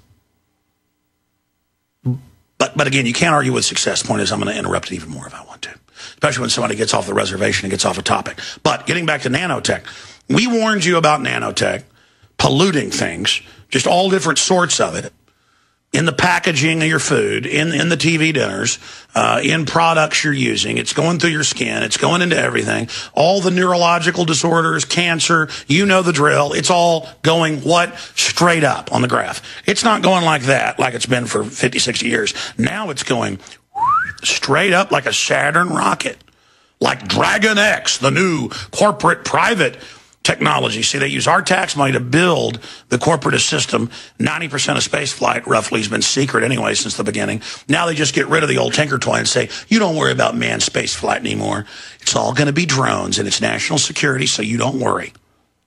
But again, you can't argue with success. The point is, I'm going to interrupt it even more if I want to, especially when somebody gets off the reservation and gets off a topic. But getting back to nanotech, we warned you about nanotech polluting things, just all different sorts of it, in the packaging of your food, in the TV dinners, in products you're using. It's going through your skin. It's going into everything. All the neurological disorders, cancer, you know the drill. It's all going, what? Straight up on the graph. It's not going like that, like it's been for 50, 60 years. Now it's going straight up like a Saturn rocket, like Dragon X, the new corporate private technology. See, they use our tax money to build the corporatist system. 90% of space flight, roughly, has been secret anyway since the beginning. Now they just get rid of the old Tinker toy and say, you don't worry about manned space flight anymore. It's all going to be drones, and it's national security, so you don't worry.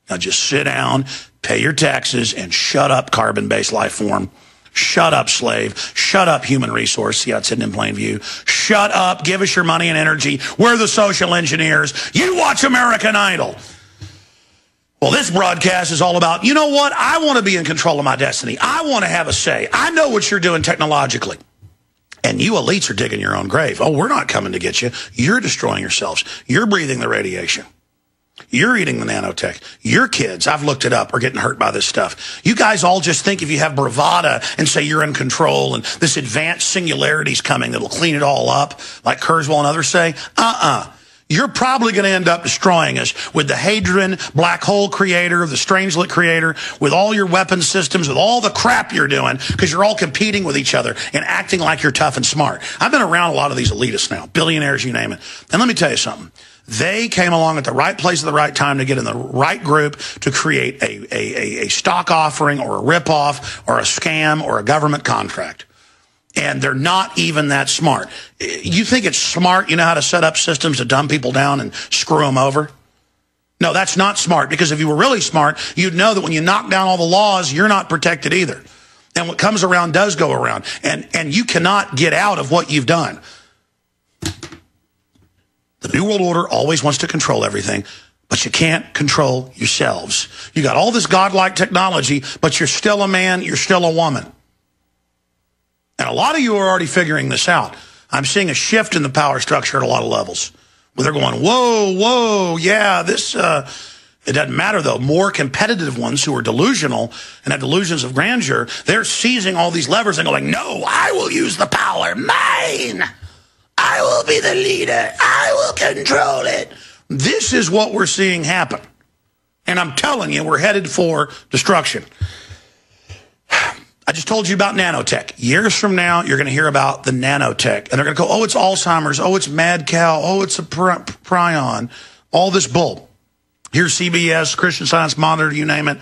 Now just sit down, pay your taxes, and shut up, carbon-based life form. Shut up, slave. Shut up, human resource. See how it's hidden in plain view. Shut up. Give us your money and energy. We're the social engineers. You watch American Idol. Well, this broadcast is all about, you know what? I want to be in control of my destiny. I want to have a say. I know what you're doing technologically. And you elites are digging your own grave. Oh, we're not coming to get you. You're destroying yourselves. You're breathing the radiation. You're eating the nanotech. Your kids, I've looked it up, are getting hurt by this stuff. You guys all just think if you have bravado and say you're in control and this advanced singularity's coming that'll clean it all up, like Kurzweil and others say, you're probably going to end up destroying us with the Hadron black hole creator, the Strangelet creator, with all your weapon systems, with all the crap you're doing, because you're all competing with each other and acting like you're tough and smart. I've been around a lot of these elitists now, billionaires, you name it. And let me tell you something. They came along at the right place at the right time to get in the right group to create a stock offering or a ripoff or a scam or a government contract. And they're not even that smart. You think it's smart, you know how to set up systems to dumb people down and screw them over? No, that's not smart, because if you were really smart, you'd know that when you knock down all the laws, you're not protected either. And what comes around does go around. And you cannot get out of what you've done. The New World Order always wants to control everything, but you can't control yourselves. You got all this godlike technology, but you're still a man, you're still a woman. And a lot of you are already figuring this out. I'm seeing a shift in the power structure at a lot of levels, where they're going, whoa, yeah, this, it doesn't matter, though. More competitive ones who are delusional and have delusions of grandeur, they're seizing all these levers and going, no, I will use the power, mine. I will be the leader. I will control it. This is what we're seeing happen. And I'm telling you, we're headed for destruction. I just told you about nanotech. Years from now, you're going to hear about the nanotech. And they're going to go, oh, it's Alzheimer's. Oh, it's mad cow. Oh, it's a prion. All this bull. Here's CBS, Christian Science Monitor, you name it.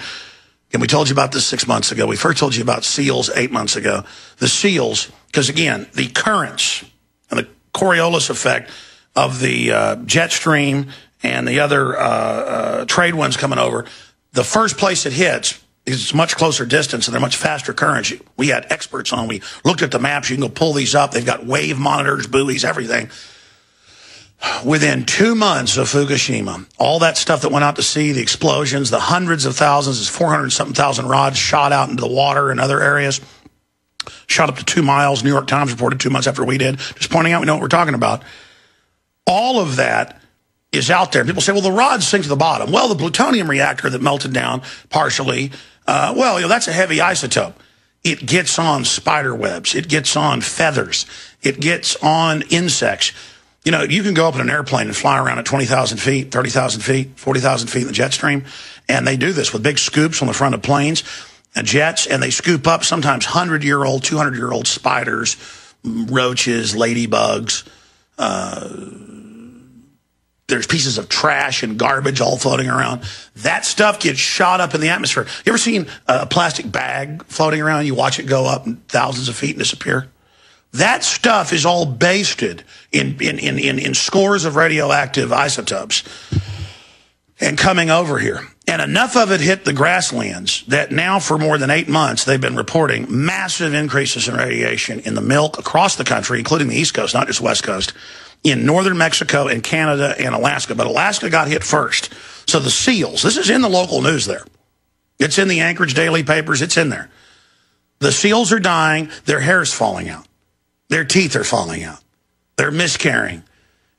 And we told you about this 6 months ago. We first told you about seals 8 months ago. The seals, because again, the currents and the Coriolis effect of the jet stream and the other trade winds coming over, the first place it hits, It's a much closer distance, and they're much faster currents. We had experts on. We looked at the maps. You can go pull these up. They've got wave monitors, buoys, everything. Within 2 months of Fukushima, all that stuff that went out to sea, the explosions, the hundreds of thousands, 400-something thousand rods shot out into the water in other areas, shot up to 2 miles. New York Times reported 2 months after we did. Just pointing out we know what we're talking about. All of that is out there. People say, well, the rods sink to the bottom. Well, the plutonium reactor that melted down partially, that's a heavy isotope. It gets on spider webs. It gets on feathers. It gets on insects. You know, you can go up in an airplane and fly around at 20,000 feet, 30,000 feet, 40,000 feet in the jet stream. And they do this with big scoops on the front of planes and jets. And they scoop up sometimes 100-year-old, 200-year-old spiders, roaches, ladybugs. There's pieces of trash and garbage all floating around. That stuff gets shot up in the atmosphere. You ever seen a plastic bag floating around? You watch it go up thousands of feet and disappear? That stuff is all basted in scores of radioactive isotopes and coming over here. And enough of it hit the grasslands that now for more than 8 months, they've been reporting massive increases in radiation in the milk across the country, including the East Coast, not just West Coast, in northern Mexico and Canada and Alaska. But Alaska got hit first. So the seals, this is in the local news there. It's in the Anchorage daily papers. It's in there. The seals are dying. Their hair's falling out. Their teeth are falling out. They're miscarrying.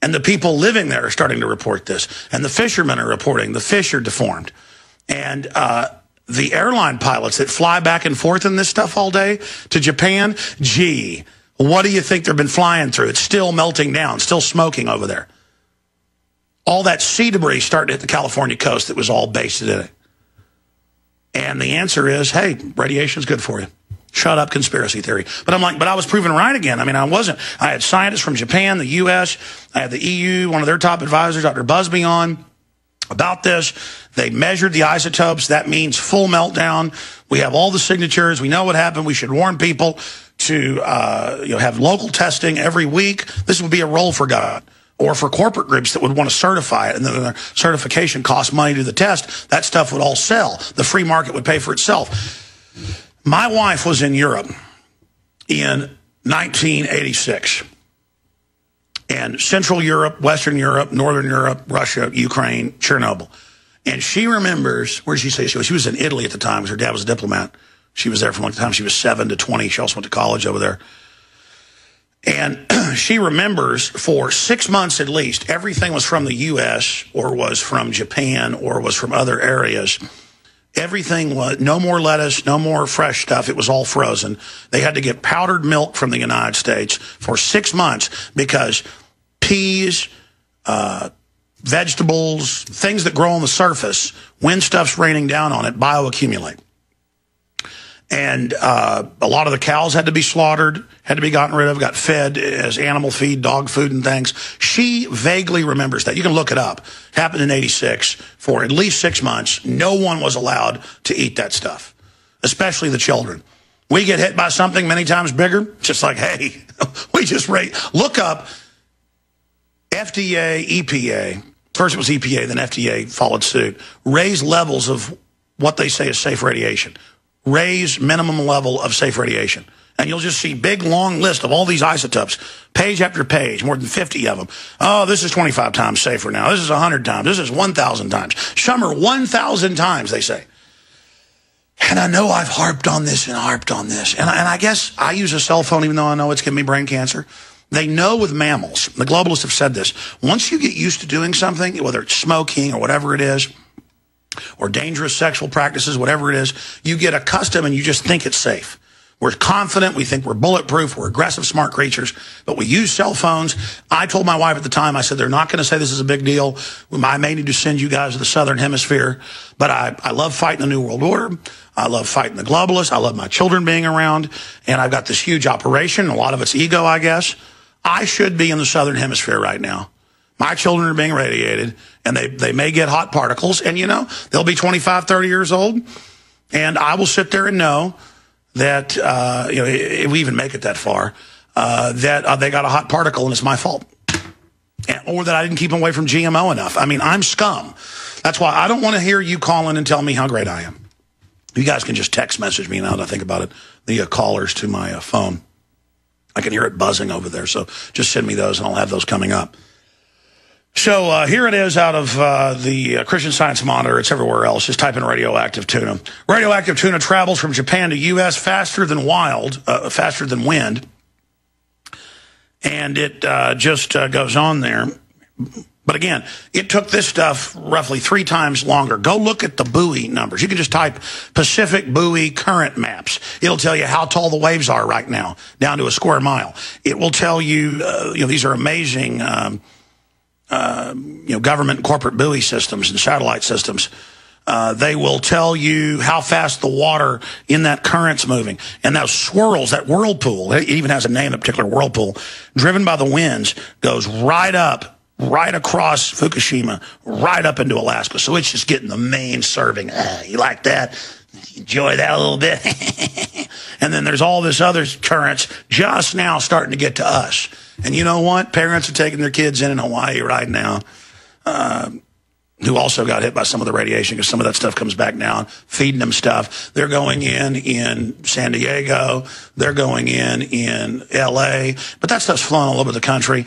And the people living there are starting to report this. And the fishermen are reporting the fish are deformed. And the airline pilots that fly back and forth in this stuff all day to Japan, gee, what do you think they've been flying through? It's still melting down, still smoking over there. All that sea debris starting to hit the California coast that was all based in it. And the answer is, hey, radiation's good for you. Shut up, conspiracy theory. But I'm like, but I was proven right again. I mean, I wasn't. I had scientists from Japan, the U.S., I had the EU, one of their top advisors, Dr. Busby, on about this. They measured the isotopes. That means full meltdown. We have all the signatures. We know what happened. We should warn people to have local testing every week. This would be a role for God. Or for corporate groups that would want to certify it, and then their certification costs money to the test, that stuff would all sell. The free market would pay for itself. My wife was in Europe in 1986. And Central Europe, Western Europe, Northern Europe, Russia, Ukraine, Chernobyl. And she remembers, where did she say she was? She was in Italy at the time because her dad was a diplomat. She was there from the time she was 7 to 20. She also went to college over there. And she remembers for 6 months at least, everything was from the U.S. or was from Japan or was from other areas. Everything was, no more lettuce, no more fresh stuff. It was all frozen. They had to get powdered milk from the United States for 6 months because peas, vegetables, things that grow on the surface, when stuff's raining down on it, bioaccumulate. And a lot of the cows had to be slaughtered, had to be gotten rid of, got fed as animal feed, dog food and things. She vaguely remembers that. You can look it up. It happened in 86. For at least 6 months, no one was allowed to eat that stuff, especially the children. We get hit by something many times bigger, just like, hey, we just look up FDA, EPA. First it was EPA, then FDA followed suit. Raise levels of what they say is safe radiation. Raise minimum level of safe radiation. And you'll just see big, long list of all these isotopes, page after page, more than 50 of them. Oh, this is 25 times safer now. This is 100 times. This is 1,000 times. Some are 1,000 times, they say. And I know I've harped on this and harped on this. And I guess I use a cell phone even though I know it's giving me brain cancer. They know with mammals, the globalists have said this, once you get used to doing something, whether it's smoking or whatever it is, or dangerous sexual practices, whatever it is, you get accustomed and you just think it's safe. We're confident. We think we're bulletproof. We're aggressive, smart creatures. But we use cell phones. I told my wife at the time, I said, they're not going to say this is a big deal. I may need to send you guys to the Southern Hemisphere. But I love fighting the New World Order. I love fighting the globalists. I love my children being around. And I've got this huge operation. A lot of it's ego, I guess. I should be in the Southern Hemisphere right now. My children are being radiated, and they may get hot particles, and, you know, they'll be 25, 30 years old, and I will sit there and know that, if we even make it that far, that they got a hot particle and it's my fault. Or that I didn't keep them away from GMO enough. I mean, I'm scum. That's why I don't want to hear you call in and tell me how great I am. You guys can just text message me now that I think about it, the callers to my phone. I can hear it buzzing over there, so just send me those, and I'll have those coming up. So here it is out of the Christian Science Monitor. It's everywhere else. Just type in radioactive tuna. Radioactive tuna travels from Japan to U.S. faster than wind. And it just goes on there. But again, it took this stuff roughly 3 times longer. Go look at the buoy numbers. You can just type Pacific buoy current maps. It'll tell you how tall the waves are right now, down to a square mile. It will tell you, these are amazing, government and corporate buoy systems and satellite systems. They will tell you how fast the water in that current's moving. And those swirls, that whirlpool, it even has a name, a particular whirlpool, driven by the winds, goes right up, right across Fukushima, right up into Alaska. So it's just getting the main serving. You like that? Enjoy that a little bit. And then there's all this other currents just now starting to get to us. And you know what? Parents are taking their kids in Hawaii right now, who also got hit by some of the radiation, because some of that stuff comes back down, feeding them stuff. They're going in San Diego. They're going in L.A. But that stuff's flowing all over the country.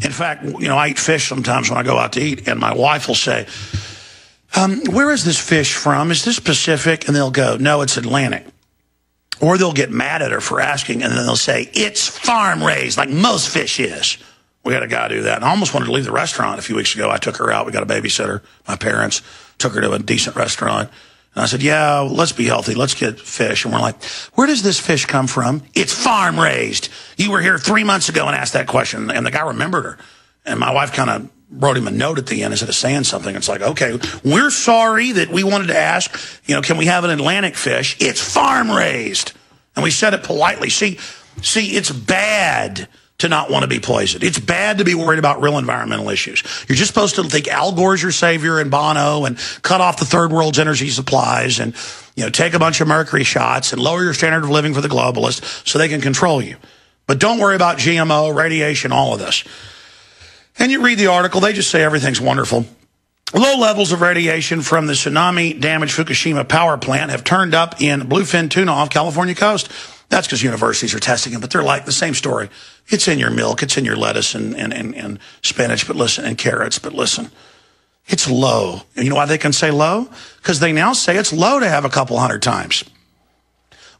In fact, I eat fish sometimes when I go out to eat, and my wife will say, where is this fish from? Is this Pacific? And they'll go, no, it's Atlantic. Or they'll get mad at her for asking, and then they'll say, it's farm-raised, like most fish is. We had a guy do that. And I almost wanted to leave the restaurant a few weeks ago. I took her out. We got a babysitter. My parents took her to a decent restaurant. And I said, yeah, let's be healthy. Let's get fish. And we're like, where does this fish come from? It's farm-raised. You were here 3 months ago and asked that question. And the guy remembered her. And my wife kind of wrote him a note at the end instead of saying something. It's like, okay, we're sorry that we wanted to ask, can we have an Atlantic fish? It's farm-raised. And we said it politely. See, it's bad to not want to be poisoned. It's bad to be worried about real environmental issues. You're just supposed to think Al Gore's your savior and Bono and cut off the third world's energy supplies and, take a bunch of mercury shots and lower your standard of living for the globalists so they can control you. But don't worry about GMO, radiation, all of this. And you read the article, they just say everything's wonderful. Low levels of radiation from the tsunami-damaged Fukushima power plant have turned up in bluefin tuna off California coast. That's because universities are testing it, but they're like the same story. It's in your milk, it's in your lettuce and spinach, but listen, and carrots, but listen. It's low. And you know why they can say low? Because they now say it's low to have a couple hundred times.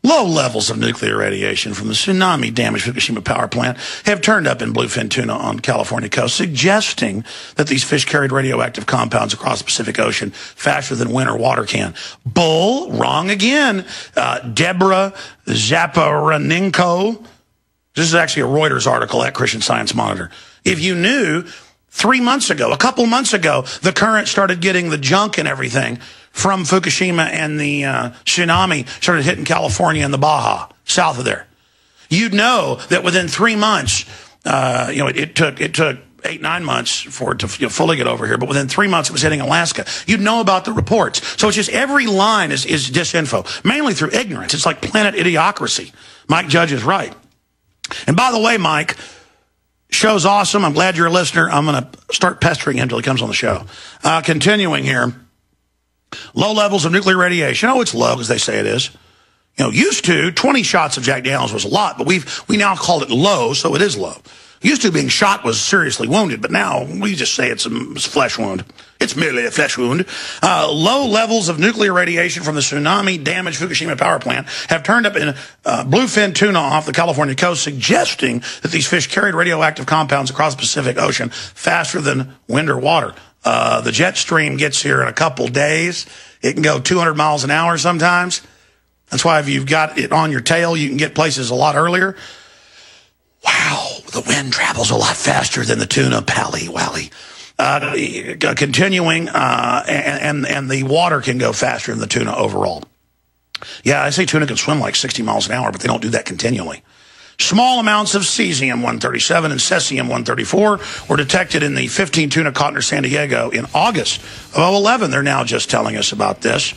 Low levels of nuclear radiation from the tsunami-damaged Fukushima power plant have turned up in bluefin tuna on California coast, suggesting that these fish carried radioactive compounds across the Pacific Ocean faster than wind or water can. Bull, wrong again. Deborah Zaparanenko. This is actually a Reuters article at Christian Science Monitor. If you knew, 3 months ago, a couple months ago, the current started getting the junk and everything from Fukushima, and the tsunami started hitting California and the Baja, south of there. You'd know that within 3 months, it took 8-9 months for it to fully get over here, but within 3 months it was hitting Alaska. You'd know about the reports. So it's just every line is disinfo, mainly through ignorance. It's like planet idiocracy. Mike Judge is right. And by the way, Mike, show's awesome. I'm glad you're a listener. I'm going to start pestering him until he comes on the show. Continuing here. Low levels of nuclear radiation. Oh, it's low because they say it is. Used to 20 shots of Jack Daniels was a lot, but we now call it low, so it is low. Used to being shot was seriously wounded, but now we just say it's a flesh wound. It's merely a flesh wound. Low levels of nuclear radiation from the tsunami-damaged Fukushima power plant have turned up in bluefin tuna off the California coast, suggesting that these fish carried radioactive compounds across the Pacific Ocean faster than wind or water. The jet stream gets here in a couple days. It can go 200 miles an hour sometimes. That's why if you've got it on your tail, you can get places a lot earlier. Wow, the wind travels a lot faster than the tuna, pally-wally. Continuing, and the water can go faster than the tuna overall. Yeah, I say tuna can swim like 60 miles an hour, but they don't do that continually. Small amounts of cesium-137 and cesium-134 were detected in the 15 tuna caught near San Diego in August of 2011. They're now just telling us about this.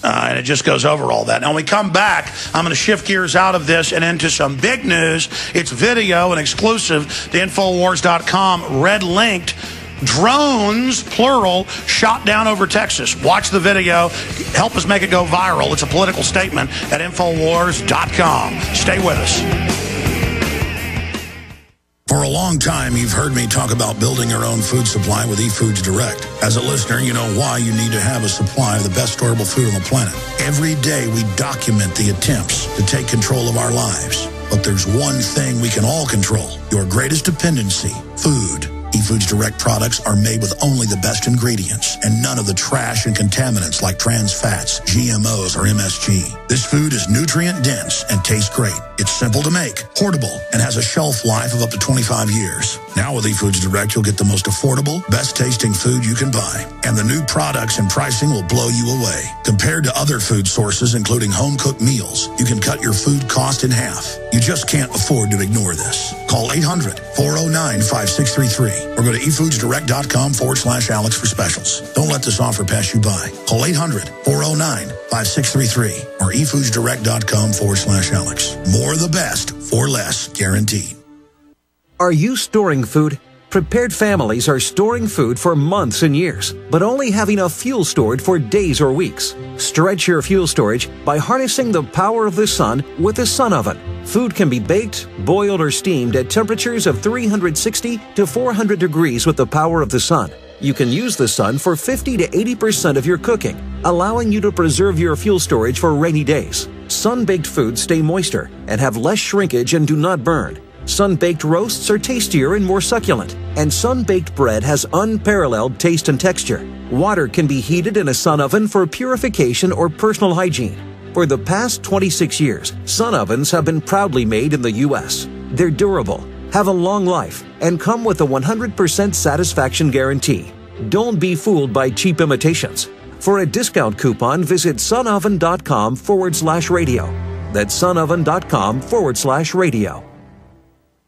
And it just goes over all that. Now, when we come back, I'm going to shift gears out of this and into some big news. It's video and exclusive to Infowars.com, red-linked Drones, plural, shot down over Texas. Watch the video. Help us make it go viral. It's a political statement at Infowars.com. Stay with us. For a long time, you've heard me talk about building your own food supply with eFoods Direct. As a listener, you know why you need to have a supply of the best storable food on the planet. Every day, we document the attempts to take control of our lives. But there's one thing we can all control, your greatest dependency, food. eFoods Direct products are made with only the best ingredients and none of the trash and contaminants like trans fats, GMOs, or MSG. This food is nutrient dense and tastes great. It's simple to make, portable, and has a shelf life of up to 25 years. Now with eFoods Direct, you'll get the most affordable, best tasting food you can buy. And the new products and pricing will blow you away. Compared to other food sources, including home-cooked meals, you can cut your food cost in half. You just can't afford to ignore this. Call 800-409-5633 or go to efoodsdirect.com/Alex for specials. Don't let this offer pass you by. Call 800-409-5633 or efoodsdirect.com/Alex. More of the best for less, guaranteed. Are you storing food? Prepared families are storing food for months and years, but only have enough fuel stored for days or weeks. Stretch your fuel storage by harnessing the power of the sun with a sun oven. Food can be baked, boiled, or steamed at temperatures of 360 to 400 degrees with the power of the sun. You can use the sun for 50 to 80% of your cooking, allowing you to preserve your fuel storage for rainy days. Sun-baked foods stay moister and have less shrinkage and do not burn. Sun-baked roasts are tastier and more succulent, and sun-baked bread has unparalleled taste and texture. Water can be heated in a sun oven for purification or personal hygiene. For the past 26 years, sun ovens have been proudly made in the U.S. They're durable, have a long life, and come with a 100% satisfaction guarantee. Don't be fooled by cheap imitations. For a discount coupon, visit sunoven.com/radio. That's sunoven.com/radio.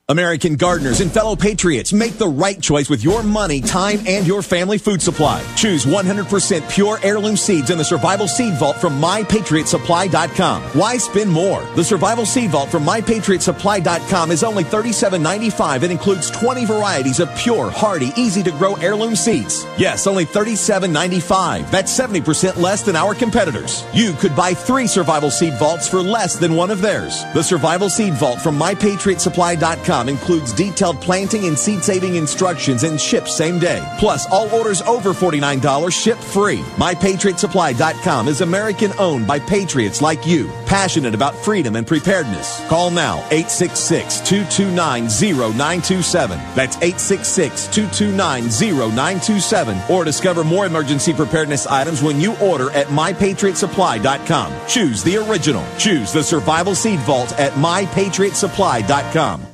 American gardeners and fellow patriots, make the right choice with your money, time, and your family food supply. Choose 100% pure heirloom seeds in the Survival Seed Vault from MyPatriotSupply.com. Why spend more? The Survival Seed Vault from MyPatriotSupply.com is only $37.95 and includes 20 varieties of pure, hardy, easy-to-grow heirloom seeds. Yes, only $37.95. That's 70% less than our competitors. You could buy 3 Survival Seed Vaults for less than one of theirs. The Survival Seed Vault from MyPatriotSupply.com includes detailed planting and seed-saving instructions and ships same day. Plus, all orders over $49 ship free. MyPatriotSupply.com is American-owned by patriots like you, passionate about freedom and preparedness. Call now, 866-229-0927. That's 866-229-0927. Or discover more emergency preparedness items when you order at MyPatriotSupply.com. Choose the original. Choose the Survival Seed Vault at MyPatriotSupply.com.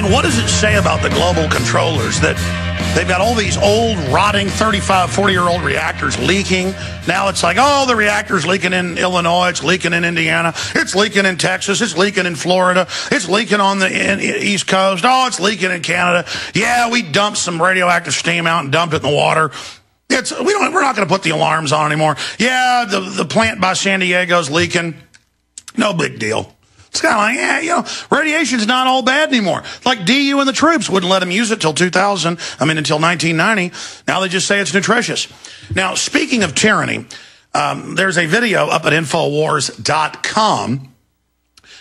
What does it say about the global controllers that they've got all these old, rotting 35, 40-year-old reactors leaking? Now it's like, oh, the reactor's leaking in Illinois, it's leaking in Indiana, it's leaking in Texas, it's leaking in Florida, it's leaking on the East Coast, oh, it's leaking in Canada. Yeah, we dumped some radioactive steam out and dumped it in the water. We're not going to put the alarms on anymore. Yeah, the plant by San Diego's leaking. No big deal. It's kind of like, yeah, radiation's not all bad anymore. Like DU and the troops wouldn't let them use it until 1990. Now they just say it's nutritious. Now, speaking of tyranny, there's a video up at Infowars.com.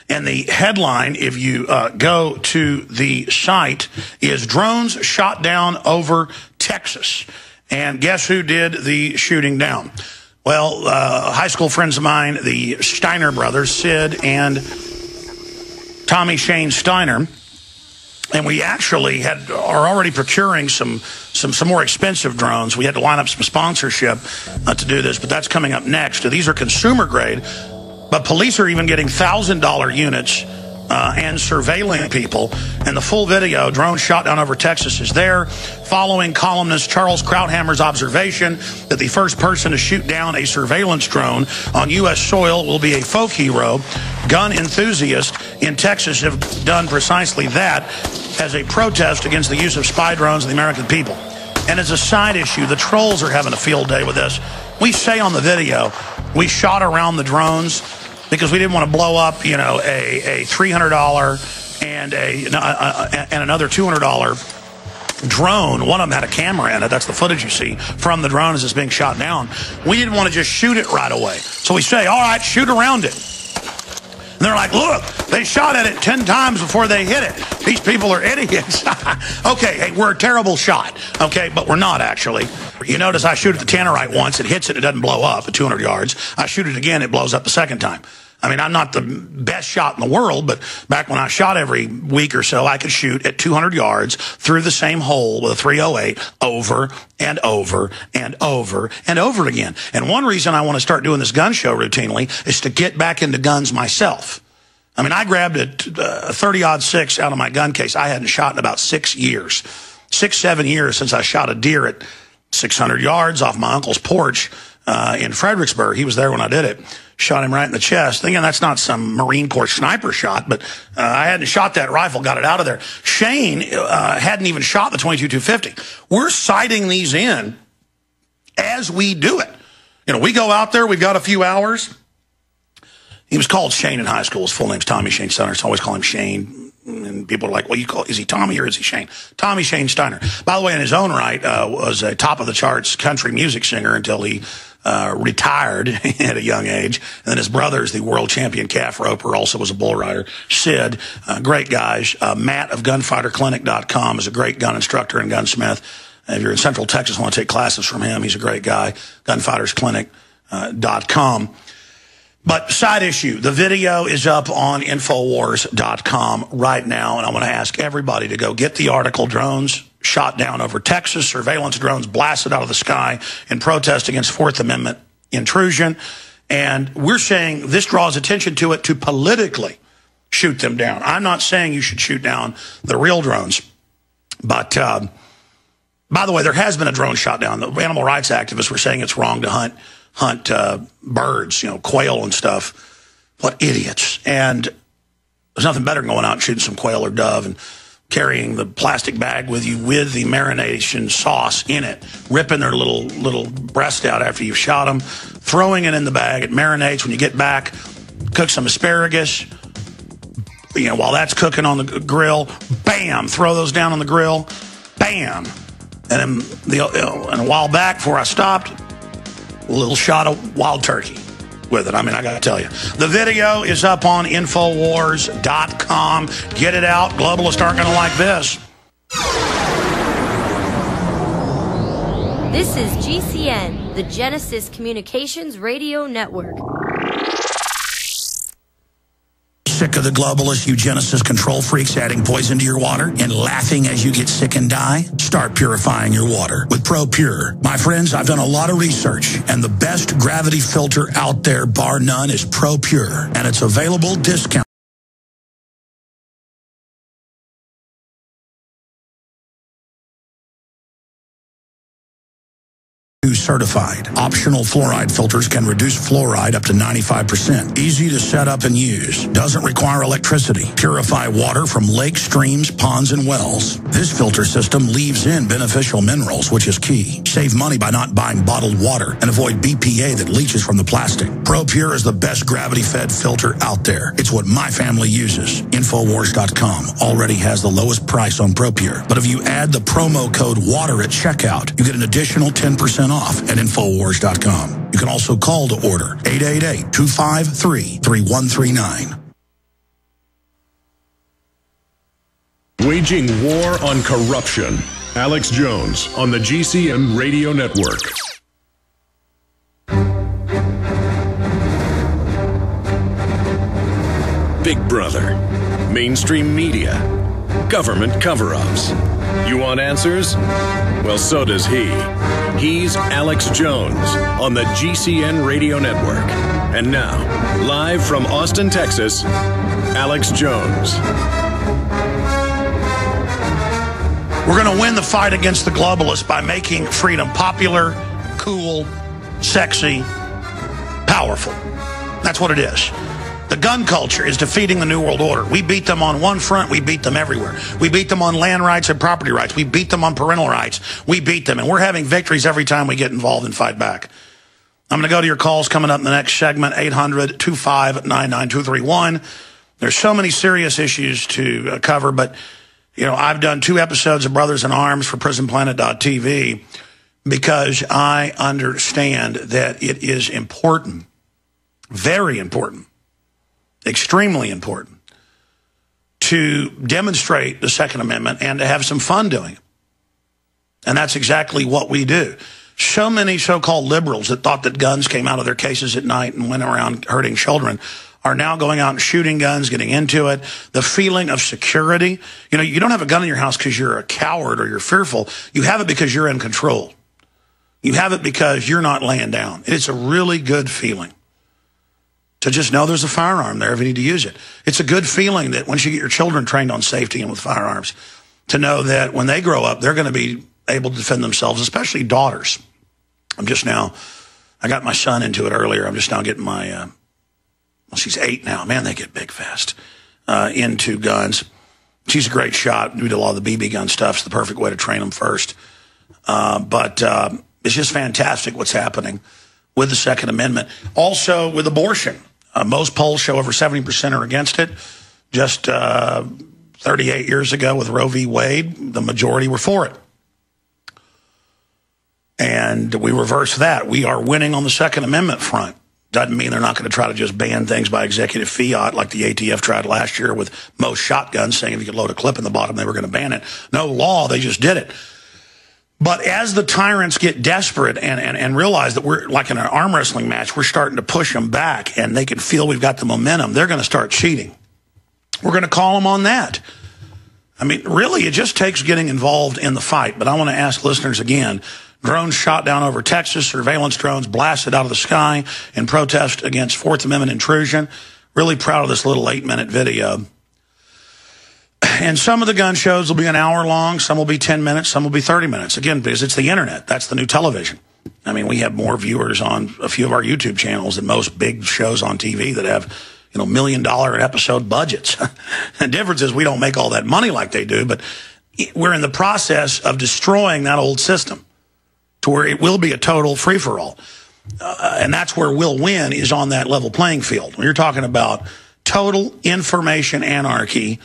And the headline, if you go to the site, is Drones Shot Down Over Texas. And guess who did the shooting down? Well, high school friends of mine, the Steiner brothers, Sid and Tommy Shane Steiner, and we actually are already procuring some more expensive drones. We had to line up some sponsorship to do this, but that's coming up next. These are consumer grade, but police are even getting $1,000 units and surveilling people. And the full video, Drone Shot Down Over Texas, is there, following columnist Charles Krauthammer's observation that the first person to shoot down a surveillance drone on U.S. soil will be a folk hero. Gun enthusiasts in Texas have done precisely that as a protest against the use of spy drones of the American people. And as a side issue, the trolls are having a field day with this. We say on the video, We shot around the drones because we didn't want to blow up, you know, a $300 and another $200 drone. One of them had a camera in it. That's the footage you see from the drone as it's being shot down. We didn't want to just shoot it right away. So we say, all right, shoot around it. And they're like, look, they shot at it 10 times before they hit it. These people are idiots. Okay, hey, we're a terrible shot. Okay, but we're not actually. You notice I shoot at the Tannerite once. It hits it. It doesn't blow up at 200 yards. I shoot it again. It blows up the second time. I mean, I'm not the best shot in the world, but back when I shot every week or so, I could shoot at 200 yards through the same hole with a .308 over and over and over and over again. And one reason I want to start doing this gun show routinely is to get back into guns myself. I mean, I grabbed a 30-06 out of my gun case. I hadn't shot in about 6 years. 6-7 years since I shot a deer at 600 yards off my uncle's porch in Fredericksburg. He was there when I did it. Shot him right in the chest, thinking that's not some Marine Corps sniper shot, but I hadn't shot that rifle, got it out of there. Shane hadn't even shot the .22-250. We're sighting these in as we do it. You know, we go out there, we've got a few hours. He was called Shane in high school. His full name's Tommy Shane Steiner, so I always call him Shane. And people are like, well, is he Tommy or is he Shane? Tommy Shane Steiner. By the way, in his own right, was a top-of-the-charts country music singer until he retired at a young age. And then his brother is the world champion calf roper, also was a bull rider. Sid, great guys. Matt of gunfighterclinic.com is a great gun instructor and gunsmith. If you're in Central Texas and want to take classes from him, he's a great guy. Gunfightersclinic.com. But side issue, the video is up on Infowars.com right now, and I want to ask everybody to go get the article, Drones Shot Down Over Texas, Surveillance Drones Blasted Out of the Sky in Protest Against Fourth Amendment Intrusion. And we're saying this draws attention to it to politically shoot them down. I'm not saying you should shoot down the real drones. But, by the way, there has been a drone shot down. The animal rights activists were saying it's wrong to hunt birds, you know, quail and stuff. What idiots. And there's nothing better than going out and shooting some quail or dove and carrying the plastic bag with you with the marination sauce in it, ripping their little breast out after you've shot them, throwing it in the bag. It marinates. When you get back, cook some asparagus. You know, while that's cooking on the grill, bam, throw those down on the grill, bam. And then and a while back, before I stopped, a little shot of wild turkey with it. I mean, I got to tell you. The video is up on Infowars.com. Get it out. Globalists aren't going to like this. This is GCN, the Genesis Communications Radio Network. Sick of the globalists, eugenicists, control freaks adding poison to your water and laughing as you get sick and die? Start purifying your water with ProPure. My friends, I've done a lot of research, and the best gravity filter out there, bar none, is ProPure, and it's available discount. Certified. Optional fluoride filters can reduce fluoride up to 95%. Easy to set up and use. Doesn't require electricity. Purify water from lakes, streams, ponds, and wells. This filter system leaves in beneficial minerals, which is key. Save money by not buying bottled water and avoid BPA that leaches from the plastic. ProPure is the best gravity-fed filter out there. It's what my family uses. Infowars.com already has the lowest price on ProPure. But if you add the promo code WATER at checkout, you get an additional 10% off at Infowars.com. You can also call to order 888-253-3139. Waging war on corruption. Alex Jones on the GCN Radio Network. Big Brother, mainstream media, government cover-ups. You want answers? Well, so does he. He's Alex Jones on the GCN Radio Network. And now, live from Austin, Texas, Alex Jones. We're going to win the fight against the globalists by making freedom popular, cool, sexy, powerful. That's what it is. The gun culture is defeating the New World Order. We beat them on one front, we beat them everywhere. We beat them on land rights and property rights. We beat them on parental rights. We beat them, and we're having victories every time we get involved and fight back. I'm going to go to your calls coming up in the next segment, 800-259-9231. There's so many serious issues to cover, but, you know, I've done 2 episodes of Brothers in Arms for PrisonPlanet.tv because I understand that it is important, very important, extremely important, to demonstrate the Second Amendment and to have some fun doing it. And that's exactly what we do. So many so-called liberals that thought that guns came out of their cases at night and went around hurting children are now going out and shooting guns, getting into it. The feeling of security. You know, you don't have a gun in your house because you're a coward or you're fearful. You have it because you're in control. You have it because you're not laying down. It's a really good feeling to just know there's a firearm there if you need to use it. It's a good feeling that once you get your children trained on safety and with firearms, to know that when they grow up, they're going to be able to defend themselves, especially daughters. I got my son into it earlier. I'm just now getting my, well, she's 8 now. Man, they get big fast, into guns. She's a great shot. We do a lot of the BB gun stuff. It's the perfect way to train them first. But it's just fantastic what's happening with the Second Amendment. Also with abortion. Most polls show over 70% are against it. Just 38 years ago with Roe v. Wade, the majority were for it. And we reverse that. We are winning on the Second Amendment front. Doesn't mean they're not going to try to just ban things by executive fiat like the ATF tried last year with most shotguns, saying if you could load a clip in the bottom, they were going to ban it. No law, they just did it. But as the tyrants get desperate and realize that we're like in an arm wrestling match, we're starting to push them back and they can feel we've got the momentum, they're going to start cheating. We're going to call them on that. I mean, really, it just takes getting involved in the fight. But I want to ask listeners again, drones shot down over Texas, surveillance drones blasted out of the sky in protest against Fourth Amendment intrusion. Really proud of this little 8-minute video. And some of the gun shows will be an hour long, some will be 10 minutes, some will be 30 minutes. Again, because it's the internet. That's the new television. I mean, we have more viewers on a few of our YouTube channels than most big shows on TV that have, you know, $1 million an episode budgets. The difference is we don't make all that money like they do, but we're in the process of destroying that old system to where it will be a total free-for-all. And that's where we'll win, is on that level playing field. When you're talking about total information anarchy,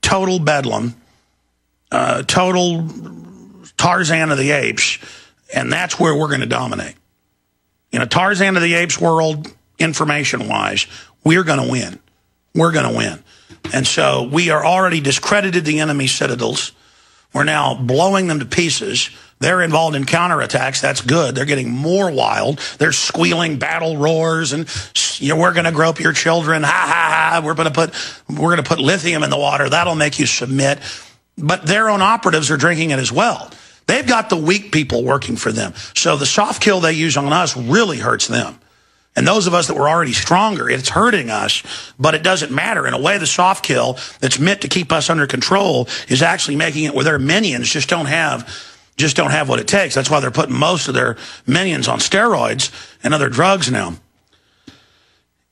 total bedlam, total Tarzan of the Apes, and that's where we're going to dominate. In a Tarzan of the Apes world, information-wise, we're going to win. We're going to win. And so we are already discredited the enemy citadels. We're now blowing them to pieces. They're involved in counterattacks. That's good. They're getting more wild. They're squealing battle roars and, you know, we're going to grope your children. Ha ha ha. We're going to put lithium in the water. That'll make you submit. But their own operatives are drinking it as well. They've got the weak people working for them. So the soft kill they use on us really hurts them. And those of us that were already stronger, it's hurting us, but it doesn't matter. In a way, the soft kill that's meant to keep us under control is actually making it where their minions just don't have what it takes. That's why they're putting most of their minions on steroids and other drugs now,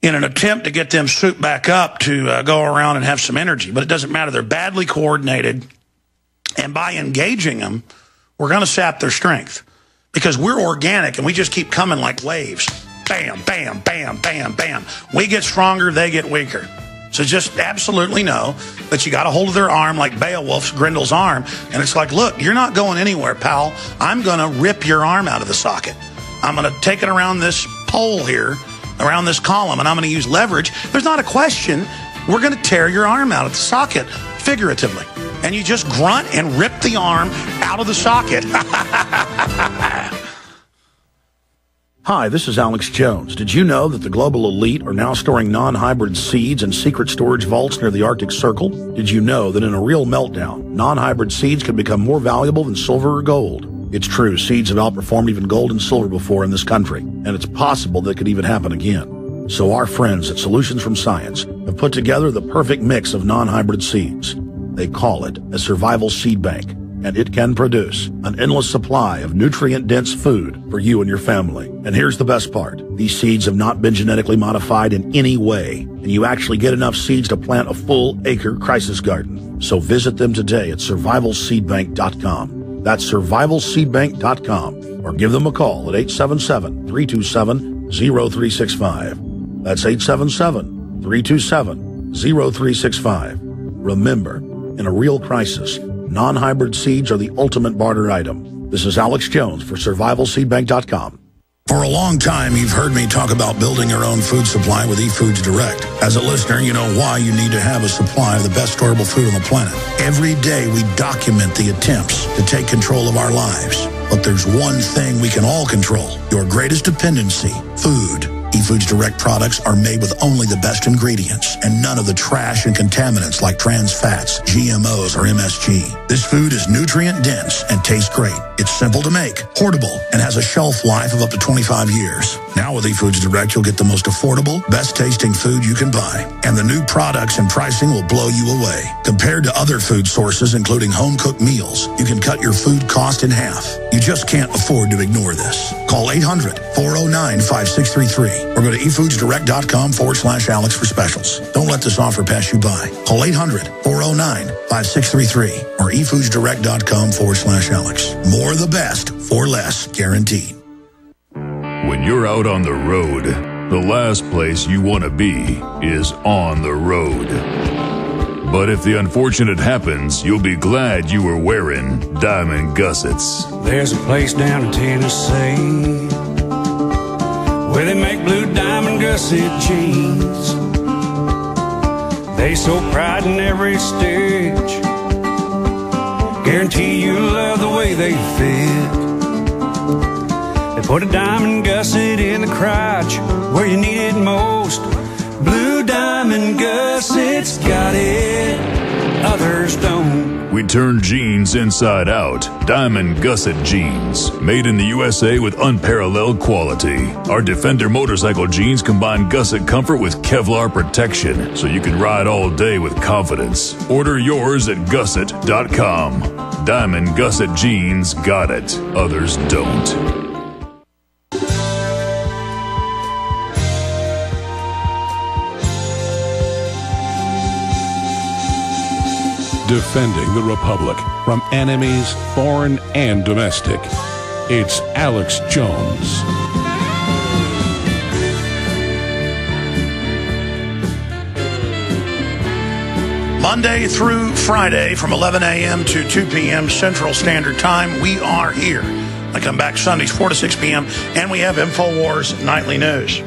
in an attempt to get them souped back up to go around and have some energy. But it doesn't matter. They're badly coordinated. And by engaging them, we're going to sap their strength because we're organic and we just keep coming like waves. Bam, bam, bam, bam, bam. We get stronger, they get weaker. So just absolutely know that you got a hold of their arm like Beowulf's Grendel's arm. And it's like, look, you're not going anywhere, pal. I'm going to rip your arm out of the socket. I'm going to take it around this pole here, around this column, and I'm going to use leverage. There's not a question. We're going to tear your arm out of the socket, figuratively. And you just grunt and rip the arm out of the socket. Hi, this is Alex Jones. Did you know that the global elite are now storing non-hybrid seeds in secret storage vaults near the Arctic Circle? Did you know that in a real meltdown, non-hybrid seeds could become more valuable than silver or gold? It's true, seeds have outperformed even gold and silver before in this country, and it's possible that could even happen again. So our friends at Solutions from Science have put together the perfect mix of non-hybrid seeds. They call it a survival seed bank, and it can produce an endless supply of nutrient-dense food for you and your family. And here's the best part. These seeds have not been genetically modified in any way, and you actually get enough seeds to plant a full-acre crisis garden. So visit them today at survivalseedbank.com. That's survivalseedbank.com. Or give them a call at 877-327-0365. That's 877-327-0365. Remember, in a real crisis, non-hybrid seeds are the ultimate barter item. This is Alex Jones for survivalseedbank.com. For a long time, you've heard me talk about building your own food supply with eFoods Direct. As a listener, you know why you need to have a supply of the best storable food on the planet. Every day, we document the attempts to take control of our lives. But there's one thing we can all control, your greatest dependency, food. eFoods Direct products are made with only the best ingredients and none of the trash and contaminants like trans fats, GMOs, or MSG. This food is nutrient dense and tastes great. It's simple to make, portable, and has a shelf life of up to 25 years. Now with eFoods Direct, you'll get the most affordable, best tasting food you can buy. And the new products and pricing will blow you away. Compared to other food sources, including home-cooked meals, you can cut your food cost in half. You just can't afford to ignore this. Call 800-409-5633 or go to efoodsdirect.com/Alex for specials. Don't let this offer pass you by. Call 800-409-5633 or efoodsdirect.com/Alex. More of the best for less, guaranteed. When you're out on the road, the last place you want to be is on the road. But if the unfortunate happens, you'll be glad you were wearing diamond gussets. There's a place down in Tennessee where they make blue diamond gusset jeans. They so pride in every stitch, guarantee you love the way they fit. They put a diamond gusset in the crotch where you need it most. Blue diamond gussets got it, others don't. We turn jeans inside out. Diamond Gusset Jeans. Made in the USA with unparalleled quality. Our Defender motorcycle jeans combine gusset comfort with Kevlar protection, so you can ride all day with confidence. Order yours at gusset.com. Diamond Gusset Jeans got it, others don't. Defending the Republic from enemies, foreign and domestic. It's Alex Jones. Monday through Friday from 11 a.m. to 2 p.m. Central Standard Time, we are here. I come back Sundays 4 to 6 p.m. and we have InfoWars Nightly News.